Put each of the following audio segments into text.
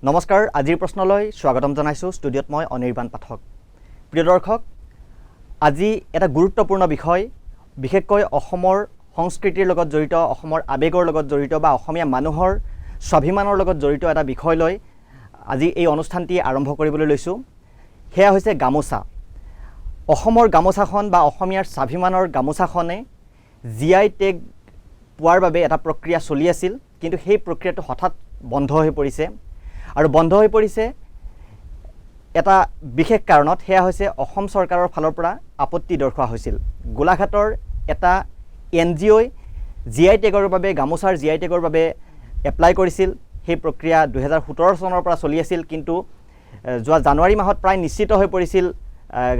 নমস্কাৰ আজিৰ প্ৰশ্নলৈ স্বাগতম জনাইছোঁ ষ্টুডিঅ'ত মই অনিৰ্বাণ পাঠক প্ৰিয় দৰ্শক আজি এটা গুৰুত্বপূৰ্ণ বিষয় বিশেষকৈ অসমৰ সংস্কৃতিৰ লগত জড়িত অসমৰ আবেগৰ লগত জড়িত বা অসমীয়া মানুহৰ স্বাভিমানৰ লগত জড়িত এটা বিষয় লৈ আজি এই অনুষ্ঠানটি আৰম্ভ কৰিবলৈ লৈছোঁ হেয়া হৈছে গামোচা অসমৰ গামোচাখন বা অসমীয়াৰ স্বাভিমানৰ গামোচাখনে জিআই টেগ পোৱাৰ বাবে এটা প্ৰক্ৰিয়া চলি আছিল কিন্তু সেই প্ৰক্ৰিয়াটো হঠাৎ বন্ধ হৈ পৰিছে আৰু বন্ধ হৈ পৰিছে এটা বিশেষ কাৰণত হেয়া হৈছে অসম চৰকাৰৰ ফালৰ পৰা আপত্তি দৰ্শোৱা হৈছিল গোলাঘাটৰ এটা এনজিঅ'ই জিআই টেগৰ বাবে গামোচাৰ জিআই টেগৰ বাবে এপ্লাই কৰিছিল সেই প্ৰক্ৰিয়া 2017 চনৰ পৰা চলি আছিল কিন্তু যোৱা জানুৱাৰী মাহত প্ৰায় নিশ্চিত হৈ পৰিছিল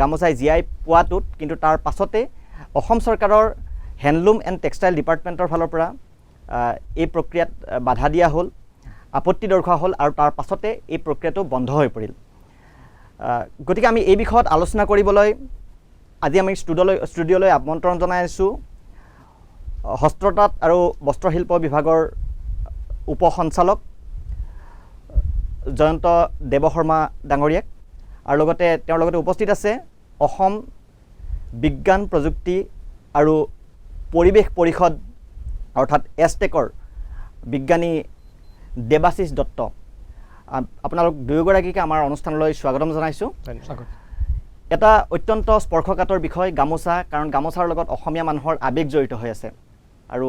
গামোচাই জিআই পোৱাটোত কিন্তু তাৰ পাছতে অসম চৰকাৰৰ হেণ্ডলুম এণ্ড টেক্সটাইল ডিপাৰ্টমেণ্টৰ ফালৰ পৰা এই প্ৰক্ৰিয়াত বাধা দিয়া হ'ল আপত্তি দৰ্শোৱা হ'ল আৰু তাৰ পাছতে এই প্ৰক্ৰিয়াটো বন্ধ হৈ পৰিল গতিকে আমি এই বিষয়ত আলোচনা কৰিবলৈ আজি আমি ষ্টুডিঅ'লৈ আমন্ত্ৰণ জনাই আছোঁ হস্ততাঁত আৰু বস্ত্ৰশিল্প বিভাগৰ উপ সঞ্চালক জয়ন্ত দেৱশৰ্মা ডাঙৰীয়াক আৰু লগতে তেওঁৰ লগতে উপস্থিত আছে অসম বিজ্ঞান প্ৰযুক্তি আৰু পৰিৱেশ পৰিষদ অৰ্থাৎ এছটেকৰ বিজ্ঞানী দেৱাশিষ দত্ত আপোনালোক দুয়োগৰাকীকে আমাৰ অনুষ্ঠানলৈ স্বাগতম জনাইছোঁ এটা অত্যন্ত স্পৰ্শকাতৰ বিষয় গামোচা কাৰণ গামোচাৰ লগত অসমীয়া মানুহৰ আবেগ জড়িত হৈ আছে আৰু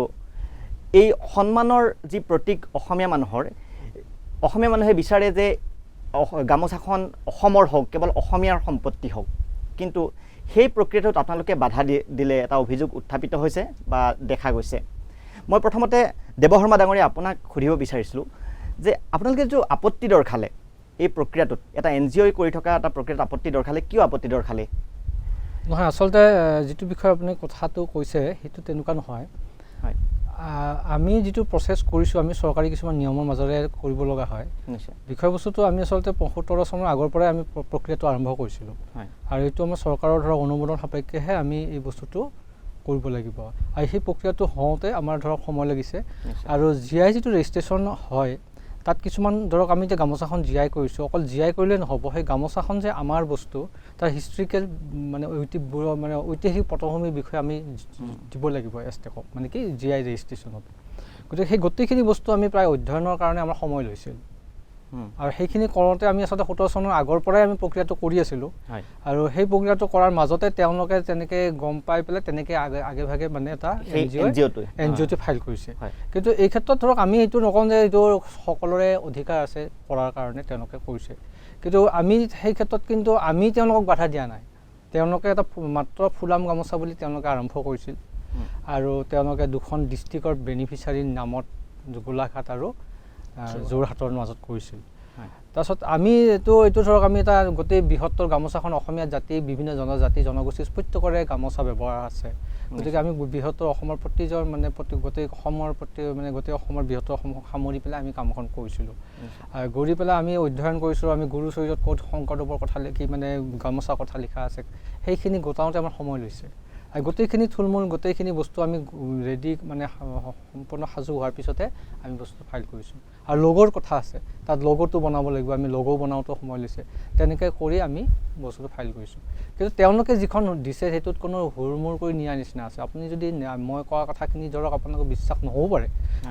এই সন্মানৰ যি প্ৰতীক অসমীয়া মানুহে বিচাৰে যে গামোচাখন অসমৰ হওক কেৱল অসমীয়াৰ সম্পত্তি হওক কিন্তু সেই প্ৰক্ৰিয়াটোত আপোনালোকে বাধা দিলে এটা অভিযোগ উত্থাপিত হৈছে বা দেখা গৈছে মই প্ৰথমতে দেৱশৰ্মা ডাঙৰীয়া আপোনাক সুধিব বিচাৰিছিলোঁ যে আপোনালোকে যে আপত্তি দৰ্শালে এই প্ৰক্ৰিয়াটোত এটা এনজিঅ'ই কৰি থকা এটা প্ৰক্ৰিয়াত আপত্তি দৰ্শালে কিয় আপত্তি দৰ্শালে নহয় আচলতে যিটো বিষয় আপুনি কথাটো কৈছে সেইটো তেনেকুৱা নহয় হয় আমি যিটো প্ৰচেছ কৰিছোঁ আমি চৰকাৰী কিছুমান নিয়মৰ মাজেৰে কৰিব লগা হয় নিশ্চয় বিষয়বস্তুটো আমি আচলতে 75 চনৰ আগৰ পৰাই আমি প্ৰক্ৰিয়াটো আৰম্ভ কৰিছিলোঁ আৰু এইটো আমাৰ চৰকাৰৰ ধৰক অনুমোদন সাপেক্ষেহে আমি এই বস্তুটো কৰিব লাগিব আৰু সেই প্ৰক্ৰিয়াটো হওঁতে আমাৰ ধৰক সময় লাগিছে আৰু জিআই যিটো ৰেজিষ্ট্ৰেশ্যন হয় তাত কিছুমান ধৰক আমি যে গামোচাখন জিআই কৰিছোঁ অকল জিআই কৰিলে নহ'ব সেই গামোচাখন যে আমাৰ বস্তু তাৰ হিষ্ট্ৰিকেল মানে ঐতিহাসিক পটভূমিৰ বিষয়ে আমি দিব লাগিব এছটেকক মানে কি জিআই ৰেজিষ্ট্ৰেশ্যনত গতিকে সেই গোটেইখিনি বস্তু আমি প্ৰায় অধ্যয়নৰ কাৰণে আমাৰ সময় লৈছিল আৰু সেইখিনি কৰোঁতে আমি আচলতে 17 চনৰ আগৰ পৰাই আমি প্ৰক্ৰিয়াটো কৰি আছিলোঁ আৰু সেই প্ৰক্ৰিয়াটো কৰাৰ মাজতে তেওঁলোকে তেনেকৈ গম পাই পেলাই তেনেকৈ আগে ভাগে মানে এটা এনজিঅ'টো ফাইল কৰিছে কিন্তু এই ক্ষেত্ৰত ধৰক আমি এইটো নকওঁ যে এইটো সকলোৰে অধিকাৰ আছে কৰাৰ কাৰণে তেওঁলোকে কৰিছে কিন্তু আমি সেই ক্ষেত্ৰত কিন্তু আমি তেওঁলোকক বাধা দিয়া নাই তেওঁলোকে এটা মাত্ৰ ফুলাম গামোচা বুলি তেওঁলোকে আৰম্ভ কৰিছিল আৰু তেওঁলোকে দুখন ডিষ্ট্ৰিক্টৰ বেনিফিচিয়াৰীৰ নামত গোলাঘাট আৰু যোৰহাটৰ মাজত কৰিছিল তাৰপিছত আমি এইটো ধৰক আমি এটা গোটেই বৃহত্তৰ গামোচাখন অসমীয়া জাতি বিভিন্ন জনজাতি জনগোষ্ঠীৰ প্ৰত্যেকৰে গামোচা ব্যৱহাৰ আছে গতিকে আমি বৃহত্তৰ অসমৰ প্ৰতিজন মানে গোটেই অসমৰ গোটেই অসমৰ বৃহত্তৰ অসমক সামৰি পেলাই আমি কামখন কৰিছিলোঁ আৰু কৰি পেলাই আমি অধ্যয়ন কৰিছিলোঁ আমি গুৰু চৰিত্ৰত ক'ত শংকৰদেৱৰ কথা লিখি মানে গামোচাৰ কথা লিখা আছে সেইখিনি গোটাওঁতে আমাৰ সময় লৈছে আৰু গোটেইখিনি থুলমূল গোটেইখিনি বস্তু আমি ৰেডি মানে সম্পূৰ্ণ সাজু হোৱাৰ পিছতে আমি বস্তু ফাইল কৰিছোঁ আৰু লগৰ কথা আছে তাত লগৰটো বনাব লাগিব আমি লগো বনাওঁতেও সময় লৈছে তেনেকৈ কৰি আমি বস্তুটো ফাইল কৰিছোঁ কিন্তু তেওঁলোকে যিখন দিছে সেইটোত কোনো হুৰমুৰ কৰি নিয়াৰ নিচিনা আছে আপুনি যদি মই কোৱা কথাখিনি ধৰক আপোনালোকে বিশ্বাস নহ'ব পাৰে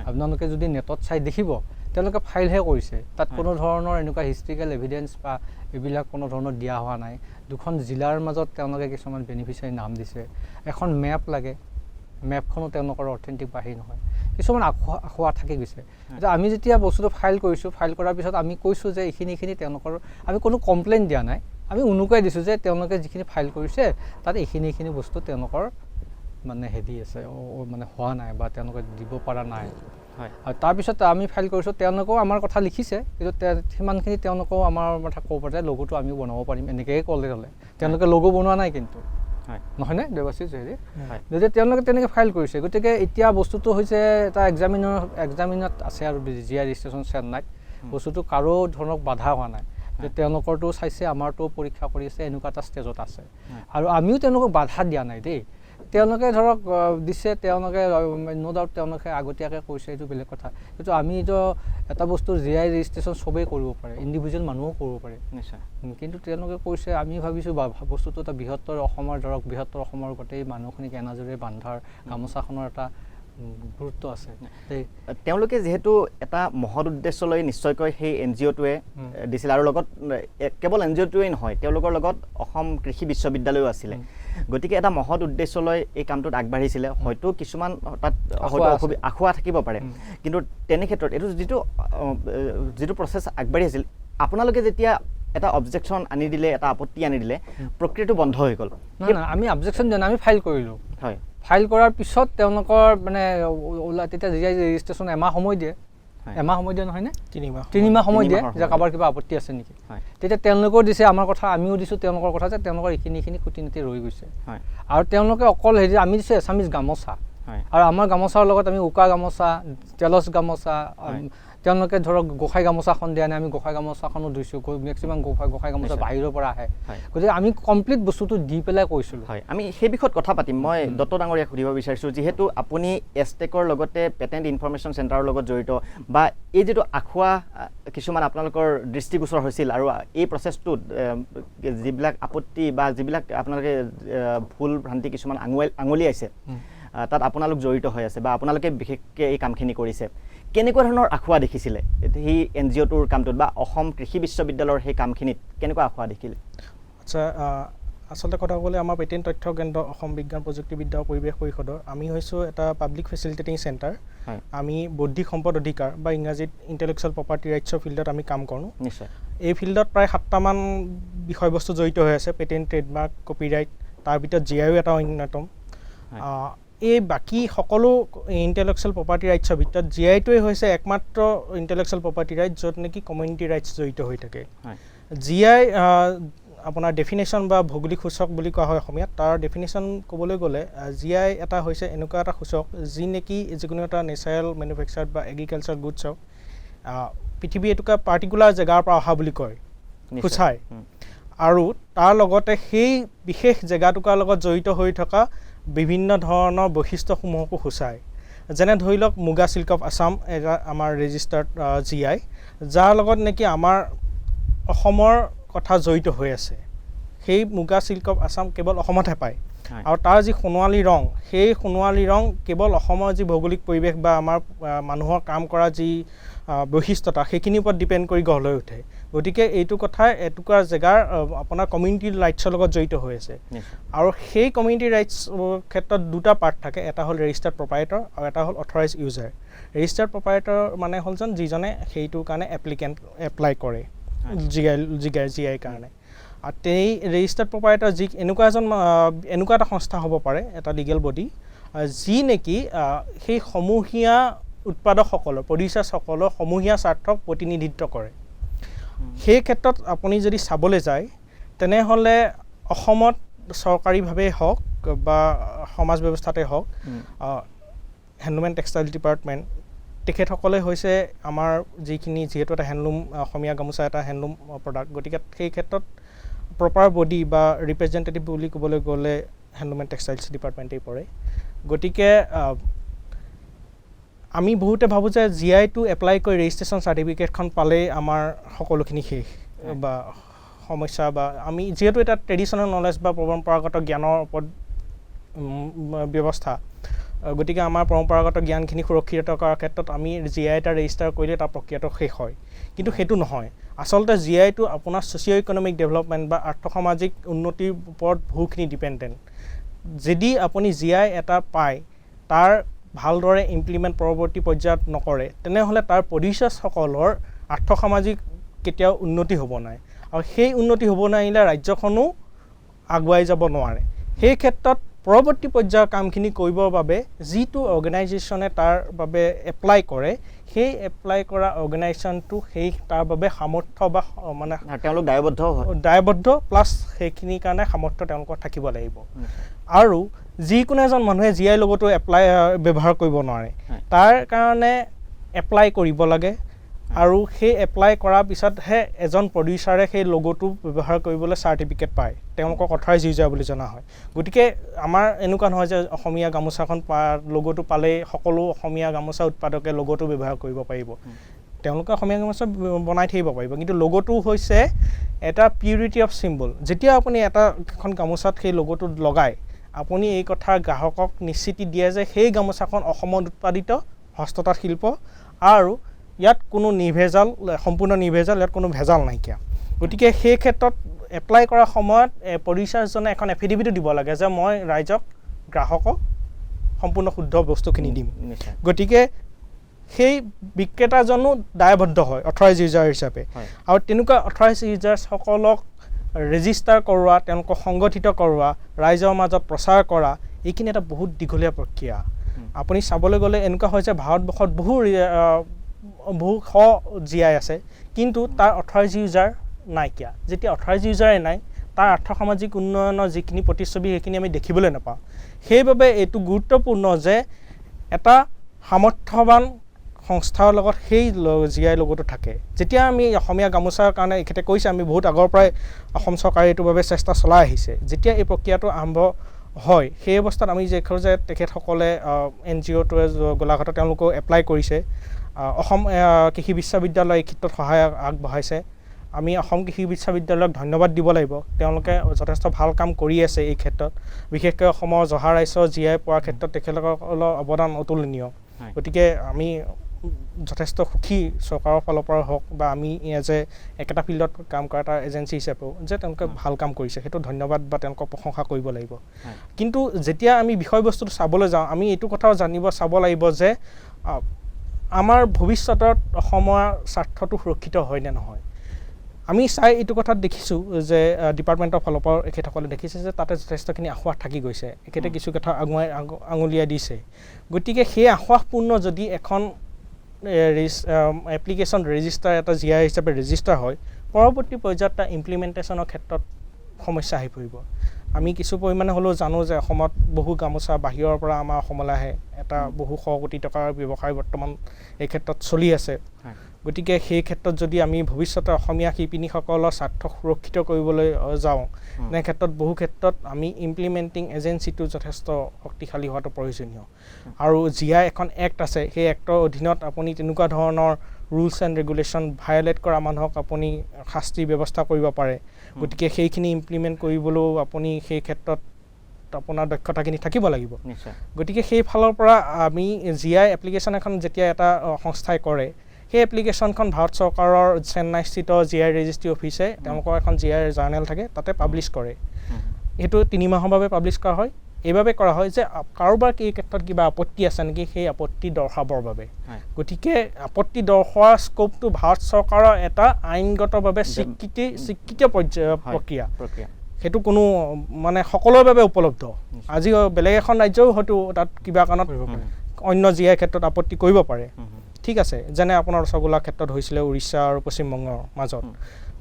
আপোনালোকে যদি নেটত চাই দেখিব তেওঁলোকে ফাইলহে কৰিছে তাত কোনো ধৰণৰ এনেকুৱা হিষ্ট্ৰিকেল এভিডেঞ্চ বা এইবিলাক কোনো ধৰণৰ দিয়া হোৱা নাই দুখন জিলাৰ মাজত তেওঁলোকে কিছুমান বেনিফিচিয়াৰী নাম দিছে এখন মেপ লাগে মেপখনো তেওঁলোকৰ অথেণ্টিক বাহিৰ নহয় কিছুমান আখোৱা থাকি গৈছে এতিয়া আমি যেতিয়া বস্তুটো ফাইল কৰিছোঁ ফাইল কৰাৰ পিছত আমি কৈছোঁ যে এইখিনি তেওঁলোকৰ আমি কোনো কমপ্লেইন দিয়া নাই আমি উনুকাই দিছোঁ যে তেওঁলোকে যিখিনি ফাইল কৰিছে তাত এইখিনি বস্তু তেওঁলোকৰ মানে হেৰি আছে মানে হোৱা নাই বা তেওঁলোকে দিব পৰা নাই আৰু তাৰপিছত আমি ফাইল কৰিছোঁ তেওঁলোকেও আমাৰ কথা লিখিছে কিন্তু সিমানখিনি তেওঁলোকেও আমাৰ কথা ক'ব পাৰে লগোটো আমিও বনাব পাৰিম এনেকৈয়ে ক'লে হ'লে তেওঁলোকে লগো বনোৱা নাই কিন্তু নহয়নে দেৱাশিষ হেৰি যদি তেওঁলোকে তেনেকৈ ফাইল কৰিছে গতিকে এতিয়া বস্তুটো হৈছে এটা এক্সামিনত আছে আৰু জিআই ৰেজিষ্ট্ৰেশ্যন চেন্নাইত বস্তুটো কাৰো ধৰণক বাধা হোৱা নাই যে তেওঁলোকৰটো চাইছে আমাৰতো পৰীক্ষা কৰি আছে এনেকুৱা এটা ষ্টেজত আছে আৰু আমিও তেওঁলোকক বাধা দিয়া নাই দেই তেওঁলোকে ধৰক দিছে, তেওঁলোকে ন' ডাউট তেওঁলোকে আগতীয়াকৈ কৈছে, এইটো বেলেগ কথা। কিন্তু আমিতো এটা বস্তু GI ৰেজিষ্ট্ৰেশ্যন চবেই কৰিব পাৰে, ইণ্ডিভিজুৱেল মানুহো কৰিব পাৰে নিশ্চয়। কিন্তু তেওঁলোকে কৈছে, আমি ভাবিছোঁ বস্তুটো এটা বৃহত্তৰ অসমৰ ধৰক বৃহত্তৰ অসমৰ গোটেই মানুহখিনিক এনাজৰিৰে বান্ধাৰ গামোচাখনৰ এটা গুৰুত্ব আছে। তেওঁলোকে যিহেতু এটা মহৎ উদ্দেশ্য লৈ নিশ্চয়কৈ সেই NGOটোৱে দিছিল, আৰু লগত কেৱল NGOটোৱেই নহয়, তেওঁলোকৰ লগত অসম কৃষি বিশ্ববিদ্যালয়ো আছিলে। গতিকে এটা মহৎ উদ্দেশ্য লৈ এই কামটোত আগবাঢ়িছিলে। হয়তো কিছুমান তাত হয়তো আখুৱা থাকিব পাৰে, কিন্তু তেনে ক্ষেত্ৰত এইটো যিটো প্ৰচেছ আগবাঢ়ি আছিল, আপোনালোকে যেতিয়া এটা অবজেকশ্যন আনি দিলে, এটা আপত্তি আনি দিলে, প্ৰক্ৰিয়াটো বন্ধ হৈ গ'ল। নহয়, আমি অবজেকশ্যন দিয়া নাই, আমি ফাইল কৰিলোঁ। হয়, ফাইল কৰাৰ পিছত তেওঁলোকৰ মানে তেতিয়া GI ৰেজিষ্ট্ৰেশ্যন এমাহ সময় দিয়ে, এমাহ সময় দিয়ে নহয়নে, 3 মাহ সময় দিয়ে যে কাৰোবাৰ কিবা আপত্তি আছে নেকি। তেতিয়া তেওঁলোকেও দিছে আমাৰ কথা, আমিও দিছোঁ তেওঁলোকৰ কথা, যে তেওঁলোকৰ এইখিনি খুটি নাটি ৰৈ গৈছে। আৰু তেওঁলোকে অকল আমি দিছোঁ এছামিজ গামোচা, আৰু আমাৰ গামোচাৰ লগত আমি উকা গামোচা, তেলচ গামোচা, তেওঁলোকে ধৰক গোসাঁই গামোচাখন দিয়া নাই, আমি গোসাঁই গামোচাখনো দিছোঁ। মেক্সিমাম গোসাঁই গামোচা বাহিৰৰ পৰা আহে, গতিকে আমি কমপ্লিট বস্তুটো দি পেলাই কৈছিলোঁ। হয়, আমি সেই বিষয়ত কথা পাতিম। মই দত্ত ডাঙৰীয়াক সুধিব বিচাৰিছোঁ, যিহেতু আপুনি এষ্টেকৰ লগতে পেটেণ্ট ইনফৰমেশ্যন চেণ্টাৰৰ লগত জড়িত, বা এই যিটো আখুৱা কিছুমান আপোনালোকৰ দৃষ্টিগোচৰ হৈছিল, আৰু এই প্ৰচেছটোত যিবিলাক আপত্তি বা যিবিলাক আপোনালোকে ভুল ভ্ৰান্তি কিছুমান আঙুলিয়াইছে, তাত আপোনালোক জড়িত হৈ আছে বা আপোনালোকে বিশেষকৈ এই কামখিনি কৰিছে, কেনেকুৱা ধৰণৰ আখুৱা দেখিছিলে সেই NGOটোৰ কামটোত, বা অসম কৃষি বিশ্ববিদ্যালয়ৰ সেই কামখিনিত কেনেকুৱা আখুৱা দেখিলে? আচ্ছা, আচলতে কথা ক'লে আমাৰ পেটেণ্ট তথ্য কেন্দ্ৰ অসম বিজ্ঞান প্ৰযুক্তিবিদ্যা আৰু পৰিৱেশ পৰিষদৰ আমি হৈছোঁ এটা পাব্লিক ফেচিলিটেটিং চেণ্টাৰ। আমি বৌদ্ধিক সম্পদ অধিকাৰ বা ইংৰাজীত ইণ্টেলেকচুৱেল প্ৰপাৰ্টি ৰাইটছৰ ফিল্ডত আমি কাম কৰোঁ। নিশ্চয়। এই ফিল্ডত প্ৰায় 7টামান বিষয়বস্তু জড়িত হৈ আছে, পেটেণ্ট, ট্ৰেডমাৰ্ক, কপিৰাইট, তাৰ ভিতৰত GIও এটা অন্যতম। এই বাকী সকলো ইণ্টেলেকচুৱেল প্ৰপাৰ্টি ৰাইটছৰ ভিতৰত GIটোৱে হৈছে একমাত্ৰ ইণ্টেলেকচুৱেল প্ৰপাৰ্টি ৰাইটছ য'ত নেকি কমিউনিটি ৰাইটছ জড়িত হৈ থাকে। GI আপোনাৰ ডেফিনেশ্যন বা ভৌগোলিক সূচক বুলি কোৱা হয় অসমীয়াত, তাৰ ডেফিনেশ্যন ক'বলৈ গ'লে GI এটা হৈছে এনেকুৱা এটা সূচক যি নেকি যিকোনো এটা নেচাৰেল মেনুফেকচাৰ্ড বা এগ্ৰিকালচাৰ গুডছ হওক, পৃথিৱী এটুকুৰা পাৰ্টিকুলাৰ জেগাৰ পৰা অহা বুলি কয়, সূচায়, আৰু তাৰ লগতে সেই বিশেষ জেগাটুকুৰাৰ লগত জড়িত হৈ থকা বিভিন্ন ধৰণৰ বৈশিষ্ট্যসমূহকো সূচায়। যেনে ধৰি লওক মুগা চিল্ক অফ আছাম, এটা আমাৰ ৰেজিষ্টাৰ্ড GI, যাৰ লগত নেকি আমাৰ অসমৰ কথা জড়িত হৈ আছে। সেই মুগা চিল্ক অফ আছাম কেৱল অসমতহে পায়, আৰু তাৰ যি সোণোৱালী ৰং, সেই সোণোৱালী ৰং কেৱল অসমৰ যি ভৌগোলিক পৰিৱেশ বা আমাৰ মানুহৰ কাম কৰা যি বৈশিষ্ট্যতা, সেইখিনিৰ ওপৰত ডিপেণ্ড কৰি গঢ় লৈ উঠে। গতিকে এইটো কথা এটুকুৰা জেগাৰ আপোনাৰ কমিউনিটি ৰাইটছৰ লগত জড়িত হৈ আছে, আৰু সেই কমিউনিটি ৰাইটছ ক্ষেত্ৰত দুটা পাৰ্ট থাকে, এটা হ'ল ৰেজিষ্টাৰ্ড প্ৰপাৰেটৰ আৰু এটা হ'ল অথৰাইজ ইউজাৰ। ৰেজিষ্টাৰ্ড প্ৰপাৰেটৰ মানে হ'ল যিজনে সেইটোৰ কাৰণে এপ্লাই কৰে GIৰ কাৰণে, আৰু সেই ৰেজিষ্টাৰ্ড প্ৰপাৰেটৰ এনেকুৱা এটা সংস্থা হ'ব পাৰে, এটা লিগেল বডি, যি নেকি সেই সমূহীয়া উৎপাদকসকলৰ, প্ৰডিউচাৰ্ছসকলৰ সমূহীয়া স্বাৰ্থক প্ৰতিনিধিত্ব কৰে। সেই ক্ষেত্ৰত আপুনি যদি চাবলৈ যায়, তেনেহ'লে অসমত চৰকাৰীভাৱেই হওক বা সমাজ ব্যৱস্থাতে হওক, হেণ্ডলুম এণ্ড টেক্সটাইল ডিপাৰ্টমেণ্ট, তেখেতসকলে হৈছে আমাৰ যিহেতু এটা হেণ্ডলুম, অসমীয়া গামোচা এটা হেণ্ডলুম প্ৰডাক্ট, গতিকে সেই ক্ষেত্ৰত প্ৰপাৰ বডি বা ৰিপ্ৰেজেণ্টেটিভ বুলি ক'বলৈ গ'লে হেণ্ডলুম এণ্ড টেক্সটাইলছ ডিপাৰ্টমেণ্টেই পৰে। গতিকে আমি বহুতে ভাবোঁ যে GIটো এপ্লাই কৰি ৰেজিষ্ট্ৰেশ্যন চাৰ্টিফিকেটখন পালেই আমাৰ সকলোখিনি শেষ, বা সমস্যা, বা আমি যিহেতু এটা ট্ৰেডিশ্যনেল নলেজ বা পৰম্পৰাগত জ্ঞানৰ ওপৰত ব্যৱস্থা, গতিকে আমাৰ পৰম্পৰাগত জ্ঞানখিনি সুৰক্ষিত কৰাৰ ক্ষেত্ৰত আমি GI এটা ৰেজিষ্টাৰ কৰিলে তাৰ প্ৰক্ৰিয়াটো শেষ হয়, কিন্তু সেইটো নহয়। আচলতে GIটো আপোনাৰ ছ'চিঅ' ইকনমিক ডেভেলপমেণ্ট বা আৰ্থসামাজিক উন্নতিৰ ওপৰত বহুখিনি ডিপেণ্ডেণ্ট। যদি আপুনি GI এটা পায়, তাৰ ভালদৰে ইমপ্লিমেণ্ট পৰৱৰ্তী পৰ্যায়ত নকৰে, তেনেহ'লে তাৰ প্ৰডিউচাৰ্ছসকলৰ আৰ্থসামাজিক কেতিয়াও উন্নতি হ'ব নাই, আৰু সেই উন্নতি হ'ব নোৱাৰিলে ৰাজ্যখনো আগুৱাই যাব নোৱাৰে। সেই ক্ষেত্ৰত পৰৱৰ্তী পৰ্যায়ৰ কামখিনি কৰিবৰ বাবে যিটো অৰ্গেনাইজেশ্যনে তাৰ বাবে এপ্লাই কৰে, সেই এপ্লাই কৰা অৰ্গেনাইজেশ্যনটো তাৰ বাবে সামৰ্থ্য বা মানে তেওঁলোক দায়বদ্ধ প্লাছ সেইখিনিৰ কাৰণে সামৰ্থ্য তেওঁলোকৰ থাকিব লাগিব। আৰু যিকোনো এজন মানুহে GI লগতো ব্যৱহাৰ কৰিব নোৱাৰে, তাৰ কাৰণে এপ্লাই কৰিব লাগে, আৰু সেই এপ্লাই কৰাৰ পিছতহে এজন প্ৰডিউচাৰে সেই লগোটো ব্যৱহাৰ কৰিবলৈ চাৰ্টিফিকেট পায়, তেওঁলোকক অথৰাইজ ইউজাৰ বুলি জনা হয়। গতিকে আমাৰ এনেকুৱা নহয় যে অসমীয়া গামোচাখন লগোটো পালেই সকলো অসমীয়া গামোচা উৎপাদকে লগোটো ব্যৱহাৰ কৰিব পাৰিব। তেওঁলোকে অসমীয়া গামোচা বনাই থাকিব পাৰিব, কিন্তু লগোটো হৈছে এটা পিউৰিটি অফ চিম্বল। যেতিয়া আপুনি এখন গামোচাত সেই লগোটো লগায়, আপুনি এই কথা গ্ৰাহকক নিশ্চিতি দিয়ে যে সেই গামোচাখন অসমত উৎপাদিত হস্ততাঁত শিল্প আৰু ইয়াত কোনো নিৰ্ভেজাল, সম্পূৰ্ণ নিৰ্ভেজাল, ইয়াত কোনো ভেজাল নাইকিয়া। গতিকে সেই ক্ষেত্ৰত এপ্লাই কৰাৰ সময়ত প্ৰডিউচাৰজনে এখন এফিডেভিটো দিব লাগে যে মই ৰাইজক, গ্ৰাহকক সম্পূৰ্ণ শুদ্ধ বস্তুখিনি দিম। গতিকে সেই বিক্ৰেতাজনো দায়বদ্ধ হয় অথৰাইজ ইউজাৰ হিচাপে। আৰু তেনেকুৱা অথৰাইজ ইউজাৰ্ছসকলক ৰেজিষ্টাৰ কৰোৱা, তেওঁলোকক সংগঠিত কৰোৱা, ৰাইজৰ মাজত প্ৰচাৰ কৰা, এইখিনি এটা বহুত দীঘলীয়া প্ৰক্ৰিয়া। আপুনি চাবলৈ গ'লে এনেকুৱা হয় যে ভাৰতবৰ্ষত বহু শ GI আছে, কিন্তু তাৰ অথৰাইজ ইউজাৰ নাইকিয়া। যেতিয়া অথৰাইজ ইউজাৰে নাই, তাৰ আৰ্থসামাজিক উন্নয়নৰ যিখিনি প্ৰতিচ্ছবি সেইখিনি আমি দেখিবলৈ নাপাওঁ। সেইবাবে এইটো গুৰুত্বপূৰ্ণ যে এটা সামৰ্থ্যৱান সংস্থাৰ লগত সেই GI লগোটো থাকে। যেতিয়া আমি অসমীয়া গামোচাৰ কাৰণে এখেতে কৈছে, আমি বহুত আগৰ পৰাই অসম চৰকাৰে এইটোৰ বাবে চেষ্টা চলাই আহিছে। যেতিয়া এই প্ৰক্ৰিয়াটো আৰম্ভ হয়, সেই অৱস্থাত আমি দেখোঁ যে তেখেতসকলে NGOটোৱে গোলাঘাটত তেওঁলোকেও এপ্লাই কৰিছে। অসম কৃষি বিশ্ববিদ্যালয় এই ক্ষেত্ৰত সহায় আগবঢ়াইছে। আমি অসম কৃষি বিশ্ববিদ্যালয়ক ধন্যবাদ দিব লাগিব, তেওঁলোকে যথেষ্ট ভাল কাম কৰি আছে এই ক্ষেত্ৰত। বিশেষকৈ অসমৰ জহা ৰাইচৰ GI পোৱাৰ ক্ষেত্ৰত তেখেতসকলৰ অৱদান অতুলনীয়। গতিকে আমি যথেষ্ট সুখী চৰকাৰৰ ফালৰ পৰা হওক বা আমি একেটা ফিল্ডত কাম কৰা এটা এজেঞ্চি হিচাপেও যে তেওঁলোকে ভাল কাম কৰিছে, সেইটো ধন্যবাদ বা তেওঁলোকক প্ৰশংসা কৰিব লাগিব। কিন্তু যেতিয়া আমি বিষয়বস্তুটো চাবলৈ যাওঁ, আমি এইটো কথাও চাব লাগিব যে আমাৰ ভৱিষ্যতত অসমৰ স্বাৰ্থটো সুৰক্ষিত হয় নে নহয়। আমি চাই এইটো কথাত দেখিছোঁ যে ডিপাৰ্টমেণ্টৰ ফালৰ পৰা এখেতসকলে দেখিছে যে তাতে যথেষ্টখিনি আশ্বাস থাকি গৈছে, এখেতে কিছু কথা আঙুলিয়াই দিছে। গতিকে সেই আশ্বাসপূৰ্ণ যদি এখন এপ্লিকেশ্যন ৰেজিষ্টাৰ এটা GI হিচাপে ৰেজিষ্টাৰ হয়, পৰৱৰ্তী পৰ্যায়ত তাৰ ইমপ্লিমেণ্টেশ্যনৰ ক্ষেত্ৰত সমস্যা আহি পৰিব। আমি কিছু পৰিমাণে হ'লেও জানো যে অসমত বহু গামোচা বাহিৰৰ পৰা আমাৰ অসমলৈ আহে, এটা বহু শ কোটি টকাৰ ব্যৱসায় বৰ্তমান এই ক্ষেত্ৰত চলি আছে। গতিকে সেই ক্ষেত্ৰত যদি আমি ভৱিষ্যতে অসমীয়া শিপিনীসকলৰ স্বাৰ্থ সুৰক্ষিত কৰিবলৈ যাওঁ, তেনে ক্ষেত্ৰত বহু ক্ষেত্ৰত আমি ইমপ্লিমেণ্টিং এজেঞ্চিটো যথেষ্ট শক্তিশালী হোৱাটো প্ৰয়োজনীয়। আৰু GI এখন এক্ট আছে, সেই এক্টৰ অধীনত আপুনি তেনেকুৱা ধৰণৰ ৰুলছ এণ্ড ৰেগুলেশ্যন ভায়লেট কৰা মানুহক আপুনি শাস্তিৰ ব্যৱস্থা কৰিব পাৰে। গতিকে সেইখিনি ইমপ্লিমেণ্ট কৰিবলৈও আপুনি সেই ক্ষেত্ৰত আপোনাৰ দক্ষতাখিনি থাকিব লাগিব। গতিকে সেই ফালৰ পৰা আমি GI এপ্লিকেশ্যন এখন যেতিয়া এটা সংস্থাই কৰে, সেই এপ্লিকেশ্যনখন ভাৰত চৰকাৰৰ চেন্নাইস্থিত GI ৰেজিষ্ট্ৰি অফিচে তেওঁলোকৰ এখন GI জাৰ্নেল থাকে, তাতে পাব্লিছ কৰে। এইটো 3 মাহৰ বাবে পাব্লিছ কৰা হয়। এইভাবে কৰা হয় যে কাৰোবাৰ এই ক্ষেত্ৰত কিবা আপত্তি আছে নেকি, সেই আপত্তি দৰ্শাবৰ বাবে। গতিকে আপত্তি দৰ্শোৱাৰ স্কোপটো ভাৰত চৰকাৰৰ এটা আইনগতভাৱে স্বীকৃত প্ৰক্ৰিয়া, সেইটো কোনো মানে সকলোৰে বাবে উপলব্ধ। আজি বেলেগ এখন ৰাজ্যও হয়তো তাত কিবা কাৰণত অন্য GI ক্ষেত্ৰত আপত্তি কৰিব পাৰে, ঠিক আছে, যেনে আপোনাৰ ৰসগোল্লাৰ ক্ষেত্ৰত হৈছিলে উৰিষ্যা আৰু পশ্চিমবংগৰ মাজত।